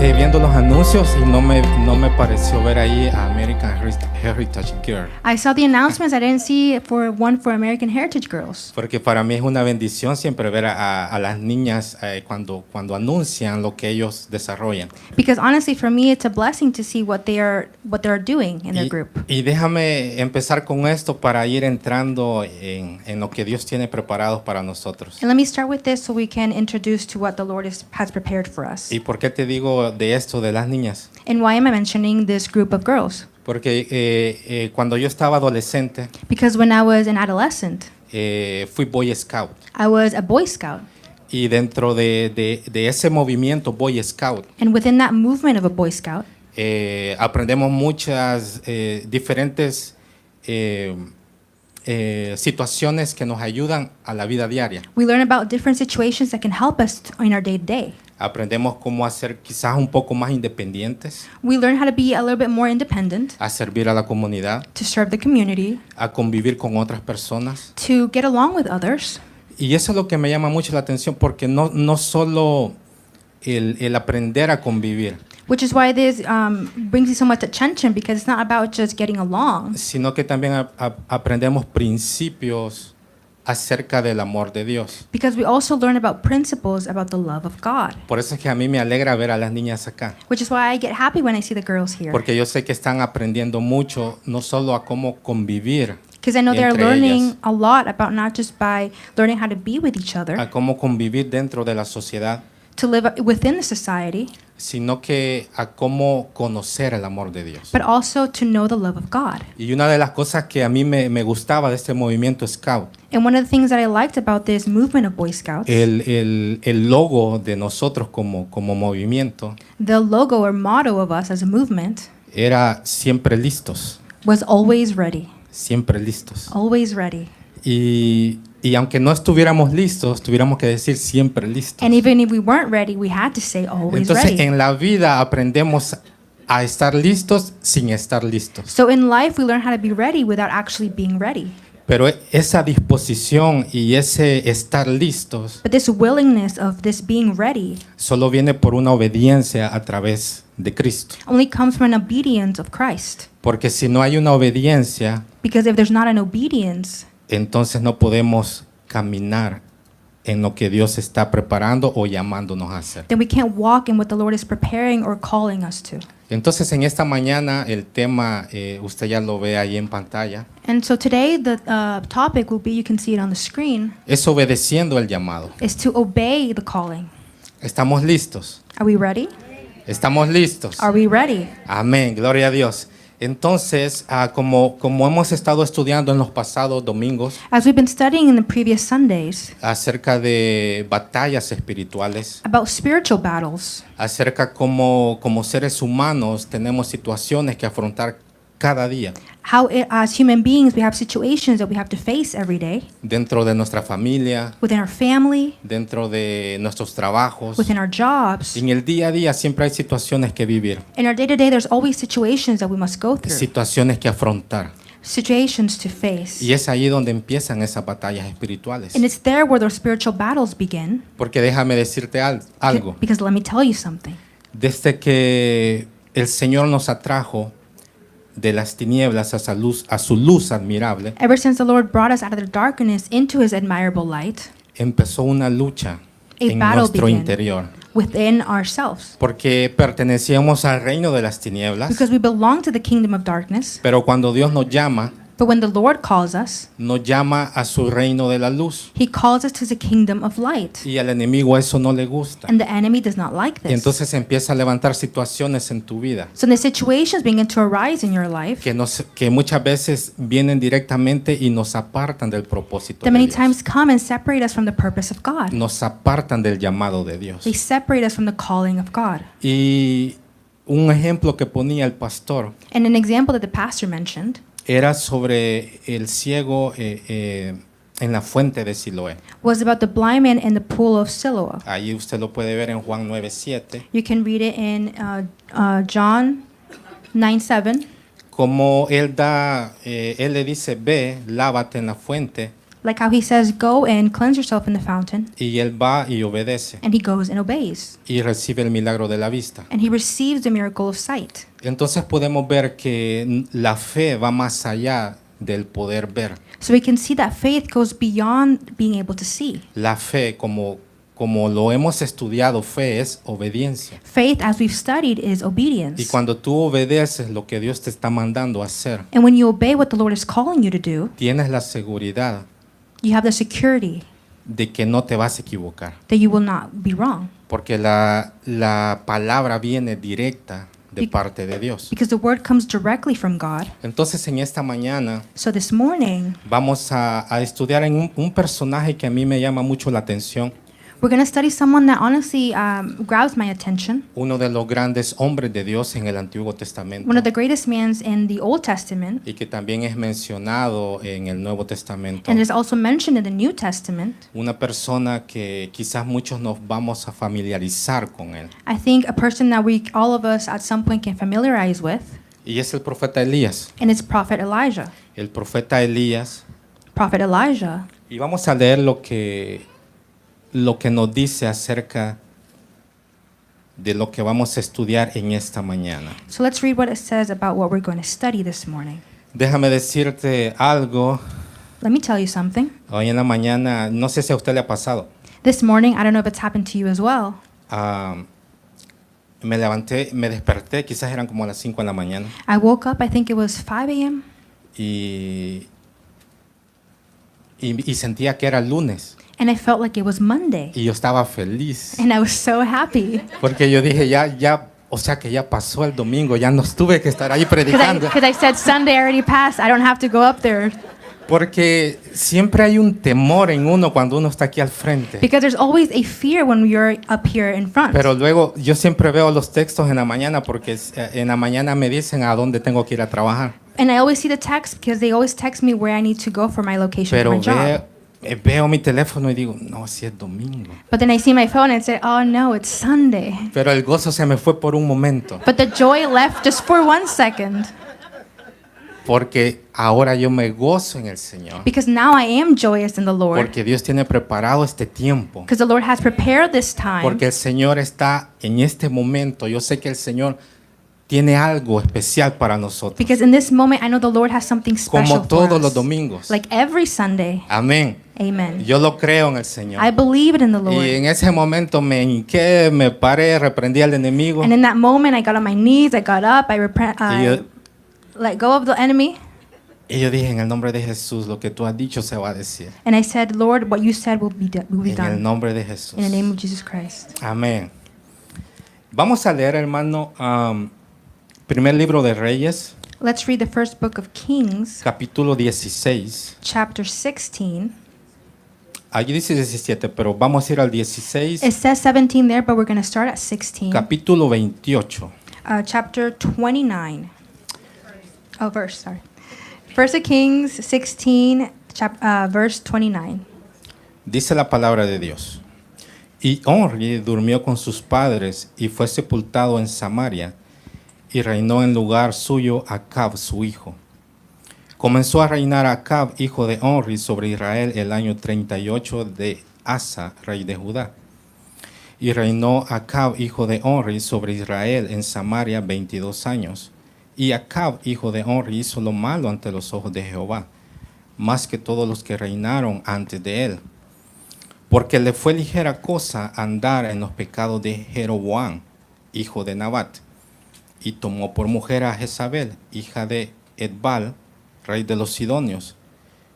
viendo los anuncios y no me pareció ver ahí a American Heritage Girl. I saw the announcements. I didn't see one for American Heritage Girls. Porque para mí es una bendición siempre ver a las niñas cuando anuncian lo que ellos desarrollan. Because honestly, for me, it's a blessing to see what they're doing in their group. Y déjame empezar con esto para ir entrando en lo que Dios tiene preparado para nosotros. And let me start with this so we can introduce to what the Lord has prepared for us. ¿Y por qué te digo de esto de las niñas? And why am I mentioning this group of girls? Porque cuando yo estaba adolescente, Because when I was an adolescent, fui Boy Scout. I was a Boy Scout. Y dentro de ese movimiento Boy Scout, And within that movement of a Boy Scout, aprendemos muchas diferentes situaciones que nos ayudan a la vida diaria. we learn about different situations that can help us in our day-to-day. Aprendemos cómo hacer quizás un poco más independientes, We learn how to be a little bit more independent, a servir a la comunidad, to serve the community, a convivir con otras personas. to get along with others. Y eso es lo que me llama mucho la atención, porque no solo el aprender a convivir, Which is why this brings you so much attention, because it's not about just getting along, sino que también aprendemos principios acerca del amor de Dios. because we also learn about principles about the love of God. Por eso es que a mí me alegra ver a las niñas acá, Which is why I get happy when I see the girls here, porque yo sé que están aprendiendo mucho, no solo a cómo convivir, because I know they're entre learning ellas, a lot about not just by learning how to be with each other, a cómo convivir dentro de la sociedad, to live within the society, sino que a cómo conocer el amor de Dios. but also to know the love of God. Y una de las cosas que a mí me gustaba de este movimiento Scout, And one of the things that I liked about this movement of Boy Scouts, el logo de nosotros como movimiento the logo or motto of us as a movement, era siempre listos, was always ready. siempre listos. Always ready. Y aunque no estuviéramos listos, tuviéramos que decir siempre listos. And even if we weren't ready, we had to say always Entonces ready. en la vida aprendemos a estar listos sin estar listos. So in life, we learn how to be ready without actually being ready. Pero esa disposición y ese estar listos But this willingness of this being ready solo viene por una obediencia a través de Cristo. only comes from an obedience of Christ. Porque si no hay una obediencia, Because if there's not an obedience, entonces no podemos caminar en lo que Dios está preparando o llamándonos a hacer. then we can't walk in what the Lord is preparing or calling us to. Entonces en esta mañana el tema, usted ya lo ve ahí en pantalla, And so today, the topic will be, you can see it on the screen, es obedeciendo el llamado. is to obey the calling. ¿Estamos listos? Are we ready? ¿Estamos listos? Are we ready? Amén, gloria a Dios. Entonces, como hemos estado estudiando en los pasados domingos As we've been studying in the previous Sundays acerca de batallas espirituales, about spiritual battles, acerca como seres humanos tenemos situaciones que afrontar cada día how as human beings we have situations that we have to face every day dentro de nuestra familia, within our family, dentro de nuestros trabajos. within our jobs. En el día a día siempre hay situaciones que vivir, In our day-to-day, there's always situations that we must go through, situaciones que afrontar. situations to face. Y es ahí donde empiezan esas batallas espirituales. And it's there where those spiritual battles begin. Porque déjame decirte algo. Because let me tell you something. Desde que el Señor nos atrajo de las tinieblas a su luz admirable, Ever since the Lord brought us out of the darkness into His admirable light, empezó una lucha en battle nuestro began. interior. within ourselves. Porque pertenecíamos al reino de las tinieblas, Because we belong to the kingdom of darkness. pero cuando Dios nos llama But when the Lord calls us, a su reino de la luz. He calls us to the kingdom of light. Y al enemigo eso no le gusta. And the enemy does not like Y this. entonces empieza a levantar situaciones en tu vida So the situations begin to arise in your life que muchas veces vienen directamente y nos apartan del propósito that de many Dios. times come and separate us from the purpose of God. Nos apartan del llamado de Dios. They separate us from the calling of God. Y un ejemplo que ponía el pastor And an example that the pastor mentioned era sobre el ciego en la fuente de Siloé. was about the blind man in the pool of Siloam. Ahí usted lo puede ver en Juan 9:7. You can read it in John 9:7. Como él le dice, ve, lávate en la fuente, Like how he says, go and cleanse yourself in the fountain. Y él va y obedece And he goes and obeys. y recibe el milagro de la vista. And he receives the miracle of sight. Entonces podemos ver que la fe va más allá del poder ver. So we can see that faith goes beyond being able to see. La fe, como lo hemos estudiado, fe es obediencia. Faith, as we've studied, is Y obedience. cuando tú obedeces lo que Dios te está mandando a hacer, And when you obey what the Lord is calling you to do, tienes la seguridad you have the security de que no te vas a equivocar. that you will not be wrong. Porque la palabra viene directa de Be- parte de Dios. Because the word comes directly from God. Entonces en esta mañana So this morning, vamos a estudiar en un personaje que a mí me llama mucho la atención. we're going to study someone that honestly grabs my attention. Uno de los grandes hombres de Dios en el Antiguo Testamento. One of the greatest men in the Old Testament, Y que también es mencionado en el Nuevo Testamento. and is also mentioned in the New Testament. Una persona que quizás muchos nos vamos a familiarizar con él. I think a person that all of us at some point can familiarize with, Y es el profeta Elías. and it's Prophet Elijah. El profeta Elías. Prophet Elijah. Y vamos a leer lo que nos dice acerca de lo que vamos a estudiar en esta mañana. So let's read what it says about what we're going to study this morning. Déjame decirte algo. Let me tell you something. Hoy en la mañana, no sé si a usted le ha pasado. This morning, I don't know if it's happened to you as well. Me levanté, me desperté, quizás eran como a las 5 de la mañana. I woke up, I think it was 5 a.m., Y sentía que era lunes. and I felt like it was Monday. Y yo estaba feliz. And I was so happy. Porque yo dije, o sea que ya pasó el domingo, ya no tuve que estar ahí predicando. Because I said, Sunday already passed, I don't have to go up there. Porque siempre hay un temor en uno cuando uno está aquí al frente. Because there's always a fear when you're up here in front. Pero luego yo siempre veo los textos en la mañana porque en la mañana me dicen a dónde tengo que ir a trabajar. And I always see the text because they always text me where I need to go for my location for Pero my job. veo mi teléfono y digo, no, si es domingo. But then I see my phone and say, oh no, it's Sunday. Pero el gozo se me fue por un momento. But the joy left just for 1 second. Porque ahora yo me gozo en el Señor. Because now I am joyous in the Lord. Porque Dios tiene preparado este tiempo. Because the Lord has prepared this time. Porque el Señor está en este momento. Yo sé que el Señor tiene algo especial para nosotros. Because in this moment, I know the Lord has something special Como for todos us. los domingos. Like every Sunday. Amén. Amen. Yo lo creo en el Señor. I believe it in the Lord. Y en ese momento me hinqué, me paré, reprendí al enemigo. And in that moment, I got on my knees, I got up, I Y yo, let go of the enemy. y yo dije, en el nombre de Jesús, lo que tú has dicho se va a decir. And I said, Lord, what you said will be En el done. nombre de Jesús. In the name of Jesus Christ. Amén. Vamos a leer, hermano, primer libro de Reyes, Let's read the first book of Kings, capítulo 16. chapter 16. Allí dice 17, pero vamos a ir al 16, It says 17 there, but we're going to start at 16. capítulo 28. Chapter 29. Oh, verse, sorry. First of Kings 16, verse 29. Dice la palabra de Dios. Y Onri durmió con sus padres y fue sepultado en Samaria y reinó en lugar suyo Acab, su hijo. Comenzó a reinar Acab, hijo de Onri, sobre Israel el año 38 de Asa, rey de Judá. Y reinó Acab, hijo de Onri, sobre Israel en Samaria 22 años. Y Acab, hijo de Onri, hizo lo malo ante los ojos de Jehová, más que todos los que reinaron antes de él. Porque le fue ligera cosa andar en los pecados de Jeroboam, hijo de Nabat, y tomó por mujer a Jezabel, hija de Edbal, rey de los Sidonios,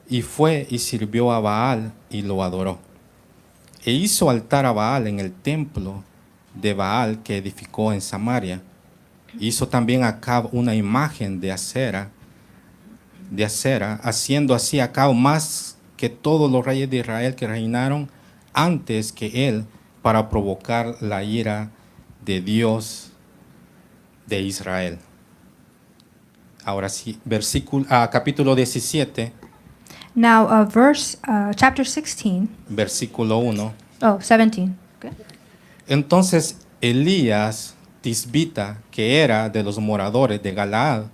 y fue y sirvió a Baal y lo adoró. E hizo altar a Baal en el templo de Baal que edificó en Samaria. Hizo también Acab una imagen de acera, haciendo así Acab más que todos los reyes de Israel que reinaron antes que él, para provocar la ira de Dios de Israel. Ahora sí, capítulo 17, Now, chapter 16. versículo 1. Oh, 17. Okay. Entonces Elías Tisbita, que era de los moradores de Galaad,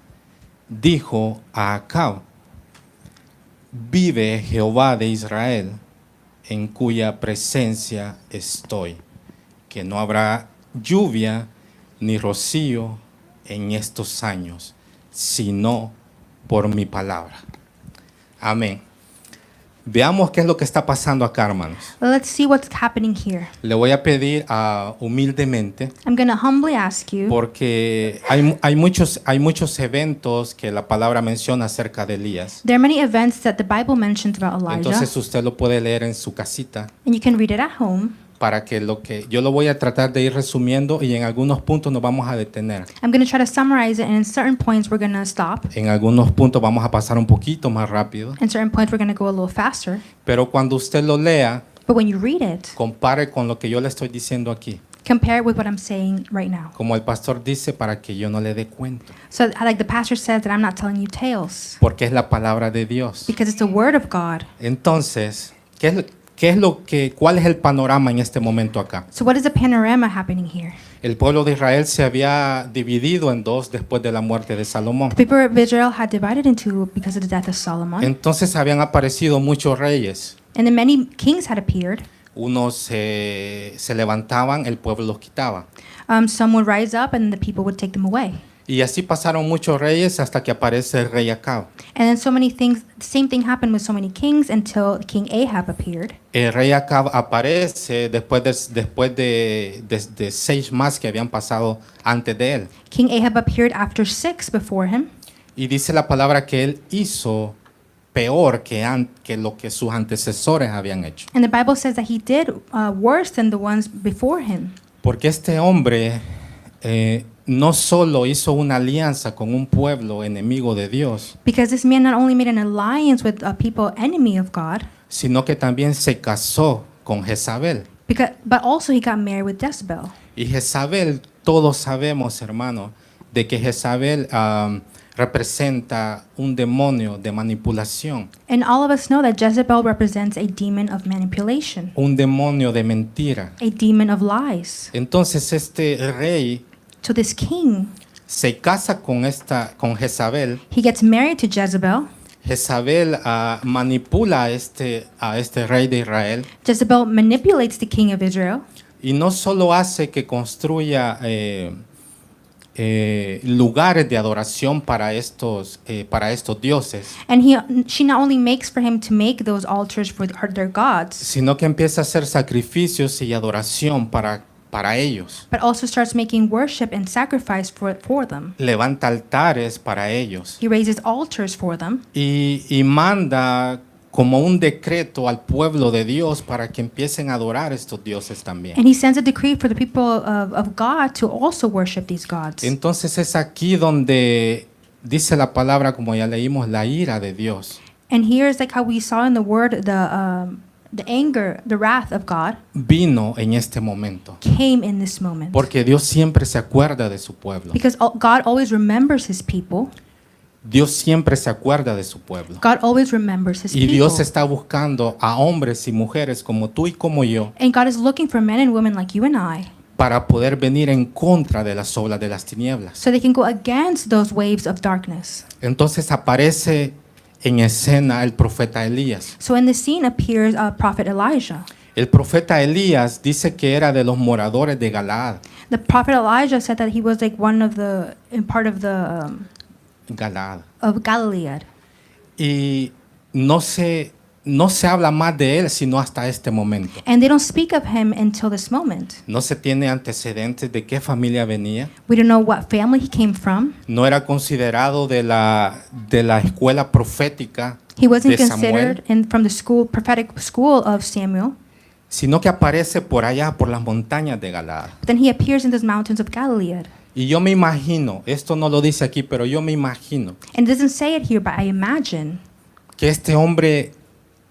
dijo a Acab: vive Jehová de Israel, en cuya presencia estoy, que no habrá lluvia ni rocío en estos años, sino por mi palabra. Amén. Veamos qué es lo que está pasando acá, hermanos. Let's see what's happening here. Le voy a pedir humildemente, I'm going to humbly ask you, porque hay muchos eventos que la palabra menciona acerca de Elías. there are many events that the Bible mentions about Elijah, Entonces usted lo puede leer en su casita, and you can read it at home. para que yo lo voy a tratar de ir resumiendo y en algunos puntos nos vamos a detener. I'm going to try to summarize it, and in certain points we're going to stop. En algunos puntos vamos a pasar un poquito más rápido. In certain points we're going to go a little faster. Pero cuando usted lo lea, But when you read it, compare con lo que yo le estoy diciendo aquí. compare it with what I'm saying right now. Como el pastor dice, para que yo no le dé cuento. So like the pastor says, that I'm not telling you tales, Porque es la palabra de Dios. because it's the word of God. Entonces, ¿cuál es el panorama en este momento acá? So what is the panorama happening here? El pueblo de Israel se había dividido en dos después de la muerte de Salomón. The people of Israel had divided in two because of the death of Solomon. Entonces habían aparecido muchos reyes. And then many kings had appeared. Unos se levantaban, el pueblo los quitaba. Some would rise up and the people would take them away. Y así pasaron muchos reyes hasta que aparece el rey Acab. And then so many things, the same thing happened with so many kings until King Ahab appeared. El rey Acab aparece después de 6 más que habían pasado antes de él. King Ahab appeared after 6 before him. Y dice la palabra que él hizo peor que lo que sus antecesores habían hecho. And the Bible says that he did worse than the ones before him. Porque este hombre no solo hizo una alianza con un pueblo enemigo de Dios, Because this man not only made an alliance with a people enemy of God, sino que también se casó con Jezabel. but also he got married with Jezebel. Y Jezabel, todos sabemos, hermano, de que Jezabel representa un demonio de manipulación, And all of us know that Jezebel represents a demon of manipulation, un demonio de mentira. a demon of lies. Entonces este rey So this king, se casa con Jezabel. he gets married to Jezebel. Jezabel manipula a este rey de Israel Jezebel manipulates the king of Israel. y no solo hace que construya lugares de adoración para estos dioses, And she not only makes for him to make those altars for their gods, sino que empieza a hacer sacrificios y adoración para ellos. but also starts making worship and sacrifice for them. Levanta altares para ellos He raises altars for them, y manda como un decreto al pueblo de Dios para que empiecen a adorar estos dioses también. and he sends a decree for the people of God to also worship these gods. Entonces es aquí donde dice la palabra, como ya leímos, la ira de Dios. And here is like how we saw in the word, the anger, the wrath of God Vino en este momento. came in this moment. Porque Dios siempre se acuerda de su pueblo. Because God always remembers his people. Dios siempre se acuerda de su pueblo. God always remembers his Y people. Dios está buscando a hombres y mujeres como tú y como yo And God is looking for men and women like you and I, para poder venir en contra de las obras de las tinieblas. so they can go against those waves of darkness. Entonces aparece en escena el profeta Elías. So in the scene appears prophet Elijah. El profeta Elías dice que era de los moradores de Galaad. The prophet Elijah said that he was like one of part of Galaad. of Galilee. Y no se habla más de él sino hasta este momento. And they don't speak of him until this moment. No se tiene antecedentes de qué familia venía. We don't know what family he came from. No era considerado de la escuela profética He wasn't de Samuel, considered from the prophetic school of Samuel. sino que aparece por allá, por las montañas de Galaad. Then he appears in those mountains of Galilee. Y yo me imagino, esto no lo dice aquí, pero yo me imagino And it doesn't say it here, but I imagine que este hombre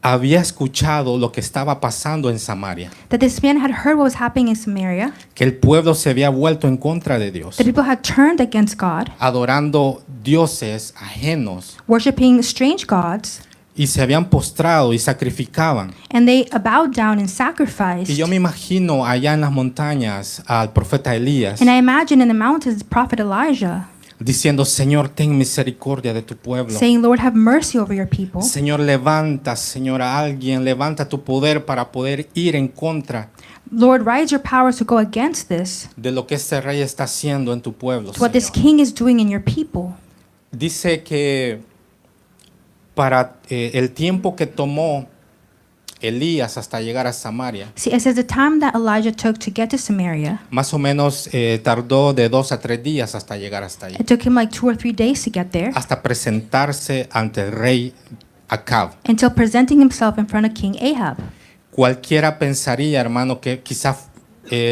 había escuchado lo que estaba pasando en Samaria, that this man had heard what was happening in Samaria. que el pueblo se había vuelto en contra de Dios, The people had turned against God, adorando dioses ajenos, worshiping strange gods, y se habían postrado y sacrificaban. and they bowed down and sacrificed. Y yo me imagino allá en las montañas al profeta Elías And I imagine in the mountains, prophet Elijah, diciendo, Señor, ten misericordia de tu pueblo. saying, Lord, have mercy over your people. Señor, levanta, Señor, a alguien, levanta tu poder para poder ir en contra Lord, rise your powers to go against this, de lo que este rey está haciendo en tu pueblo, to what this Señor. king is doing in your people. Dice que para el tiempo que tomó Elías hasta llegar a Samaria, See, it says the time that Elijah took to get to Samaria, más o menos tardó de 2 a 3 días hasta llegar hasta ahí, it took him like 2 or 3 days to get there, hasta presentarse ante el rey Acab. until presenting himself in front of King Ahab. Cualquiera pensaría, hermano, que quizás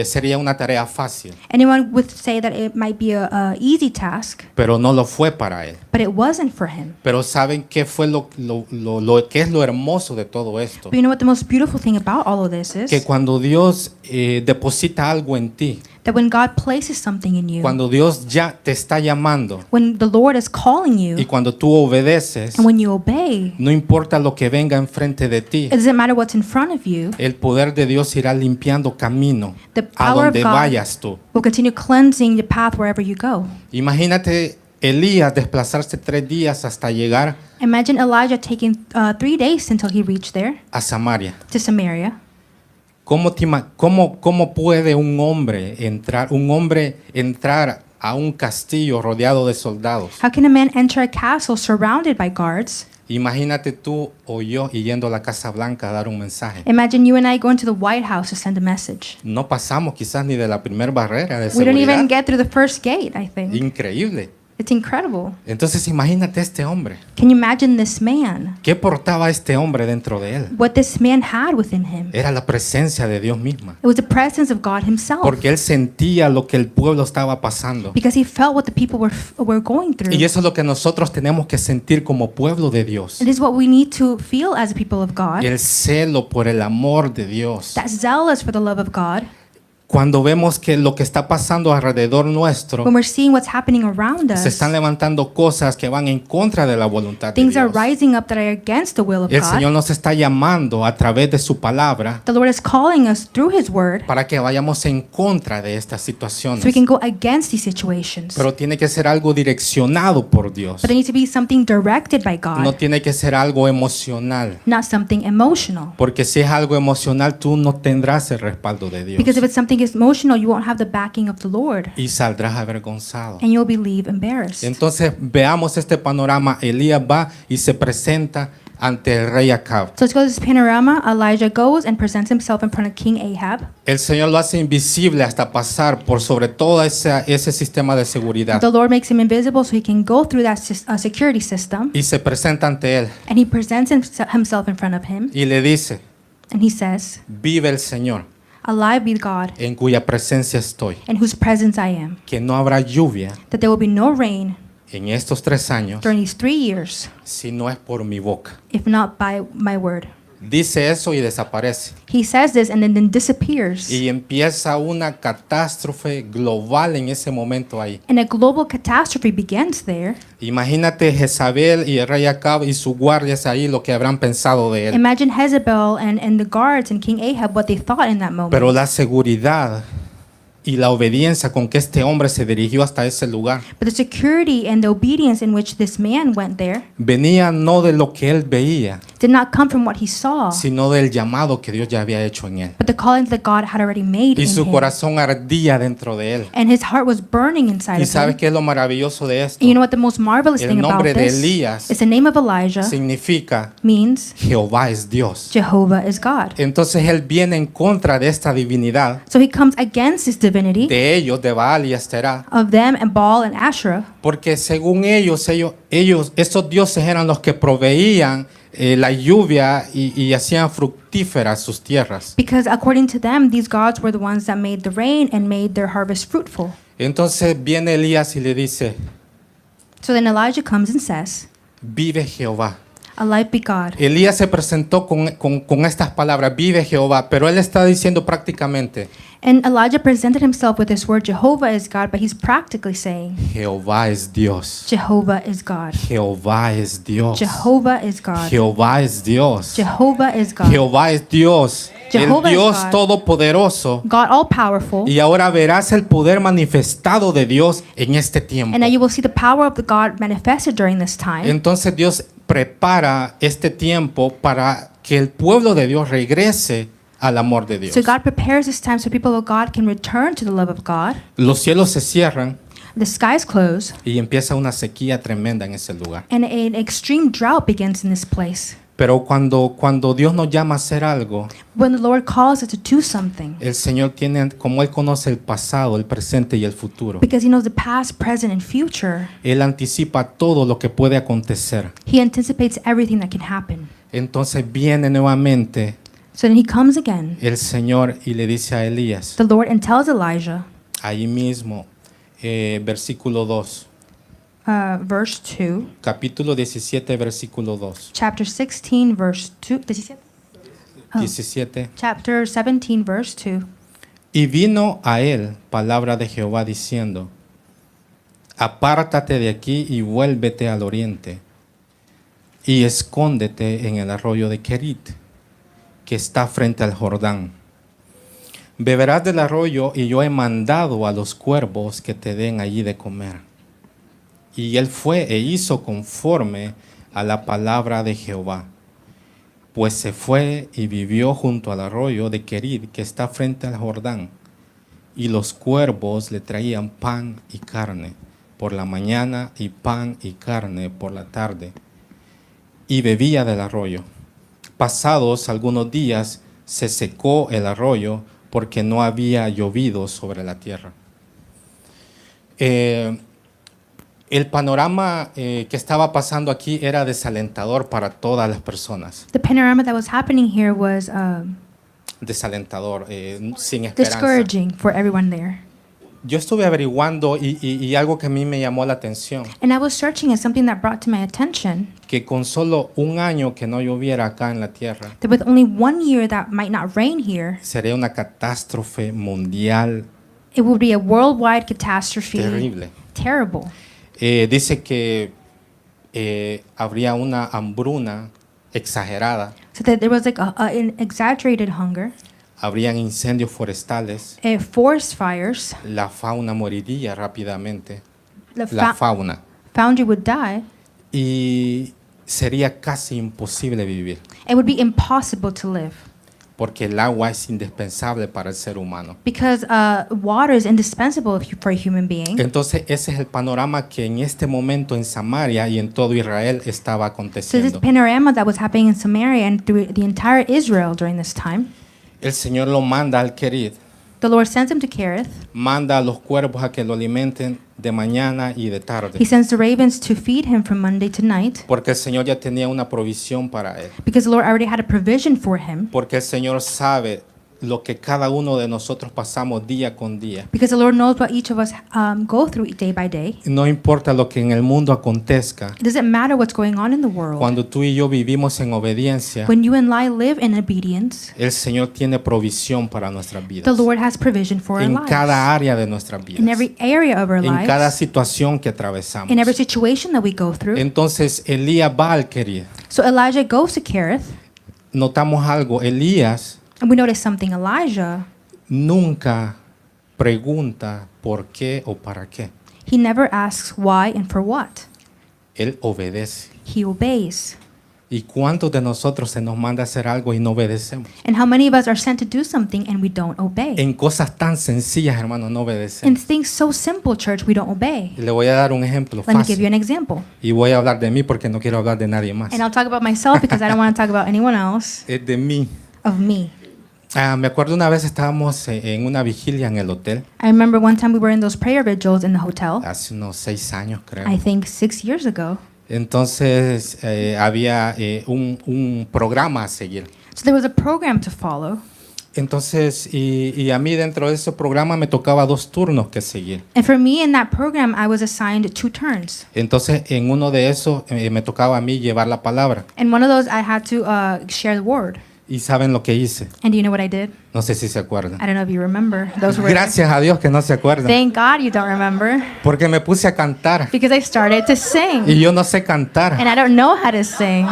sería una tarea fácil, Anyone would say that it might be a easy task, pero no lo fue para él. but it wasn't for him. Pero ¿saben qué fue lo que es lo hermoso de todo esto? But you know what the most beautiful thing about all of this Que is? cuando Dios deposita algo en ti, That when God places something in you, cuando Dios ya te está llamando when the Lord is calling y you, cuando tú obedeces, and when you obey, no importa lo que venga enfrente de ti, it doesn't matter what's in front of you, el poder de Dios irá limpiando camino the a power of donde God vayas tú. will continue cleansing the path wherever you go. Imagínate Elías desplazarse 3 días hasta llegar Imagine Elijah taking 3 days until he reached there, a Samaria. to Samaria. ¿Cómo puede un hombre entrar a un castillo rodeado de soldados? How can a man enter a castle surrounded by guards? Imagínate tú o yo yendo a la Casa Blanca a dar un mensaje. Imagine you and I going to the White House to send a message. No pasamos quizás ni de la primera barrera de We don't even seguridad. get through the first gate, I think. Increíble. It's incredible. Entonces imagínate este hombre. Can you imagine this man? ¿Qué portaba este hombre dentro de él? What this man had within him? Era la presencia de Dios misma. It was the presence of God himself. Porque él sentía lo que el pueblo estaba pasando. Because he felt what the people were going through. Y eso es lo que nosotros tenemos que sentir como pueblo de Dios. It is what we need to feel as a people of God. El celo por el amor de Dios. That zealous for the love of God. Cuando vemos que lo que está pasando alrededor nuestro, When we're seeing what's happening around se us, están levantando cosas que van en contra de la voluntad de things are Dios. rising up that are against the will of El Señor God. nos está llamando a través de su palabra The Lord is calling us through His Word para que vayamos en contra de estas so we situaciones. can go against these situations. Pero tiene que ser algo direccionado por Dios. But there needs to be something directed by No God, tiene que ser algo emocional. not something emotional. Porque si es algo emocional, tú no tendrás el respaldo de Dios. Because if it's something emotional, you won't have the backing of the Lord, Y saldrás avergonzado. and you'll be leave embarrassed. Entonces veamos este panorama. Elías va y se presenta ante el rey Acab. So let's go to this panorama. Elijah goes and presents himself in front of King Ahab. El Señor lo hace invisible hasta pasar por sobre todo ese sistema de seguridad. The Lord makes him invisible so he can go through that security system, Y se presenta ante él and he presents himself in front of him, y le dice, and he says, vive el Señor "Alive be God, en cuya presencia estoy. in whose presence I am, Que no habrá lluvia that there will be no rain en estos 3 años during these 3 years, si no es por mi boca. if not by my word." Dice eso y desaparece. He says this and then disappears. Y empieza una catástrofe global en ese momento ahí. And a global catastrophe begins there. Imagínate Jezabel y el rey Acab y sus guardias ahí lo que habrán pensado de él. Imagine Jezebel and the guards and King Ahab, what they thought in that moment. Pero la seguridad y la obediencia con que este hombre se dirigió hasta ese lugar But the security and the obedience in which this man went there venía no de lo que él veía, did not come from what he saw, sino del llamado que Dios ya había hecho en él. but the callings that God had already made Y in su him. corazón ardía dentro de él. And his heart was burning inside ¿Y of sabes him. qué es lo maravilloso de esto? And you know what the most marvelous El thing about nombre de this Elías is the name of Elijah Significa means Jehová es Dios. Jehovah is God. Entonces él viene en contra de esta divinidad, So he comes against this divinity de ellos, de Baal y Asterá, of them and Baal and Asherah, porque según ellos, estos dioses eran los que proveían la lluvia y hacían fructíferas sus tierras. because according to them, these gods were the ones that made the rain and made their harvest fruitful. Entonces viene Elías y le dice, So then Elijah comes and says, vive Jehová. "Alive be God." Elías se presentó con estas palabras, vive Jehová, pero él está diciendo prácticamente, And Elijah presented himself with this word, Jehovah is God, but he's practically saying, Jehová es Dios. Jehovah is God. Jehová es Dios. Jehovah is God. Jehová es Dios. Jehovah is God. Jehová es Dios. Jehovah el is Dios God. todopoderoso. God all powerful. Y ahora verás el poder manifestado de Dios en este tiempo. And now you will see the power of the God manifested during this time. Entonces Dios prepara este tiempo para que el pueblo de Dios regrese al amor de Dios. So God prepares this time so people of God can return to the love of God. Los cielos se cierran The skies close, y empieza una sequía tremenda en ese lugar. and an extreme drought begins in this place. Pero cuando Dios nos llama a hacer algo, When the Lord calls us to do something, el Señor tiene, como Él conoce el pasado, el presente y el futuro, because He knows the past, present, and future, Él anticipa todo lo que puede acontecer. He anticipates everything that can happen. Entonces viene nuevamente So then He comes again, el Señor y le dice a Elías, the Lord, and tells Elijah, ahí mismo, versículo 2, verse 2, capítulo 17, versículo 2. chapter 16, verse 2, 17? Oh. 17. Chapter 17, verse 2. Y vino a él palabra de Jehová diciendo, apártate de aquí y vuélvete al oriente, y escóndete en el arroyo de Kerit, que está frente al Jordán. Beberás del arroyo, y yo he mandado a los cuervos que te den allí de comer. Y él fue e hizo conforme a la palabra de Jehová. Pues se fue y vivió junto al arroyo de Kerit, que está frente al Jordán. Y los cuervos le traían pan y carne por la mañana, y pan y carne por la tarde. Y bebía del arroyo. Pasados algunos días se secó el arroyo, porque no había llovido sobre la tierra. El panorama que estaba pasando aquí era desalentador para todas las personas. The panorama that was happening here was Desalentador, sin esperanza. discouraging for everyone there. Yo estuve averiguando y algo que a mí me llamó la atención, And I was searching at something that brought to my attention que con solo un año que no lloviera acá en la tierra, that with only 1 year that might not rain here, sería una catástrofe mundial it would be a worldwide catastrophe. terrible. Terrible. Dice que habría una hambruna exagerada, So that there was like an exaggerated hunger, habrían incendios forestales, forest fires, la fauna moriría rápidamente, the la fauna, foundry would die. y sería casi imposible vivir, It would be impossible to live porque el agua es indispensable para el ser humano. because water is indispensable for a human being. Entonces ese es el panorama que en este momento en Samaria y en todo Israel estaba So this aconteciendo. panorama that was happening in Samaria and through the entire Israel during this time, El Señor lo manda al Kerit, the Lord sends him to Kerith. manda a los cuervos a que lo alimenten de mañana y de tarde, He sends the ravens to feed him from Monday to night porque el Señor ya tenía una provisión para él, because the Lord already had a provision for him, porque el Señor sabe lo que cada uno de nosotros pasamos día con día. because the Lord knows what each of us go through day by day. No importa lo que en el mundo acontezca, It doesn't matter what's going on in the world. cuando tú y yo vivimos en obediencia, When you and I live in obedience, el Señor tiene provisión para nuestras the vidas, Lord has provision for our en lives. cada área de nuestras In vidas, every area of our en cada lives, situación que atravesamos. in every situation that we go through. Entonces Elías va al Kerit. So Elijah goes to Kerith, Notamos algo, Elías and we notice something. Elijah, nunca pregunta por qué o para qué. he never asks why and for what. Él obedece. He obeys. ¿Y cuántos de nosotros se nos manda a hacer algo y no obedecemos? And how many of us are sent to do something and we don't obey? En cosas tan sencillas, hermanos, no In obedecemos. things so simple, church, we don't obey. Le voy a dar un ejemplo Let me give you fácil. an example. Y voy a hablar de mí porque no quiero hablar de nadie más. And I'll talk about myself because I don't want to talk about anyone else, Es de mí. of me. Me acuerdo una vez estábamos en una vigilia en el hotel, I remember one time we were in those prayer vigils in the hotel, hace unos 6 años creo. I think 6 years ago. Entonces había un programa a seguir. So there was a program to follow. Entonces, y a mí dentro de ese programa me tocaba 2 turnos que seguir. And for me in that program, I was assigned 2 turns. Entonces, en uno de esos me tocaba a mí llevar la palabra. And one of those, I had to share the word. ¿Y saben lo que hice? And do you know what I did? No sé si se acuerdan. I don't know if you remember those words. Gracias a Dios que no se acuerdan. Thank God you don't remember. Porque me puse a cantar. Because I started to Y sing. yo no sé cantar. And I don't know how to sing.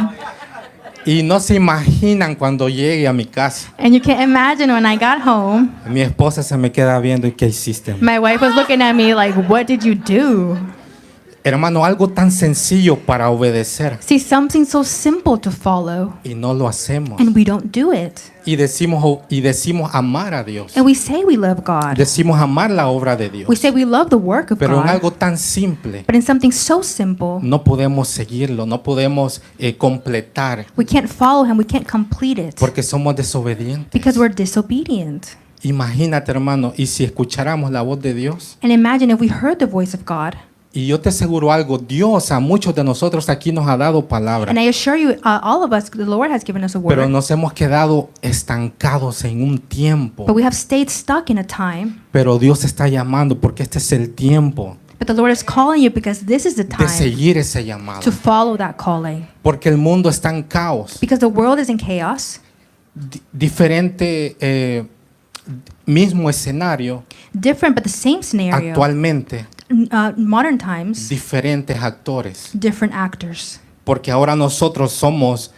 Y no se imaginan cuando llegue a mi casa. And you can't imagine when I got home, Mi esposa se me queda viendo y ¿qué hiciste? my wife was looking at me like, what did you do? Hermano, algo tan sencillo para obedecer See, something so simple to follow, y no lo hacemos. and we don't do it. Y decimos amar a Dios. And we say we love God. Decimos amar la obra de Dios. We say we love the work of Pero en God. algo tan simple But in something so simple, no podemos seguirlo, no podemos completar we can't follow Him, we can't complete it porque somos desobedientes. because we're disobedient. Imagínate, hermano, y si escucháramos la voz de Dios. And imagine if we heard the voice of God. Y yo te aseguro algo, Dios a muchos de nosotros aquí nos ha dado palabra, And I assure you, all of us, the Lord has given us a pero word. nos hemos quedado estancados en un tiempo. But we have stayed stuck in a time. Pero Dios está llamando porque este es el tiempo But the Lord is calling you because this is the de time seguir ese llamado. to follow that calling. Porque el mundo está en caos. Because the world is in chaos. Diferente, mismo escenario, Different, but the same scenario. actualmente, Modern times, diferentes actores. different actors. Porque ahora nosotros somos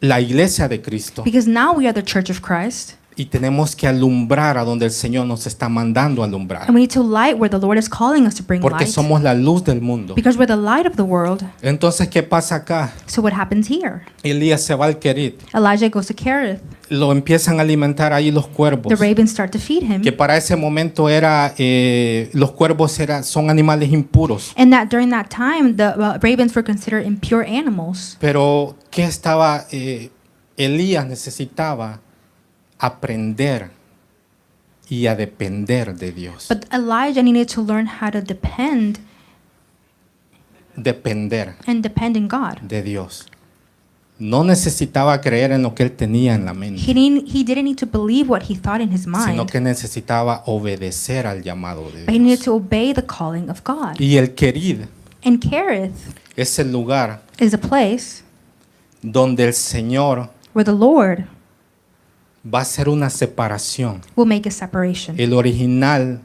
la iglesia de Cristo Because now we are the church of Christ. y tenemos que alumbrar a donde el Señor nos está mandando alumbrar. And we need to light where the Lord is calling us to bring Porque light. somos la luz del mundo. Because we're the light of the world. Entonces, ¿qué pasa acá? So what happens here? Elías se va al Querit. Elijah goes to Kerith. Lo empiezan a alimentar ahí los cuervos. The ravens start to feed him. Que para ese momento los cuervos son animales impuros. And that during that time, the ravens were considered impure animals. Pero ¿qué estaba? Elías necesitaba aprender y a depender de Dios. But Elijah needed to learn how to Depender depend in God. de Dios. No necesitaba creer en lo que él tenía en la mente, He didn't need to believe what he thought in his sino mind, que necesitaba obedecer al llamado de but he needed Dios. to obey the calling of God. Y el Querid And Kerith es el lugar is a place donde el Señor where the Lord va a hacer una separación. will make a separation. El original,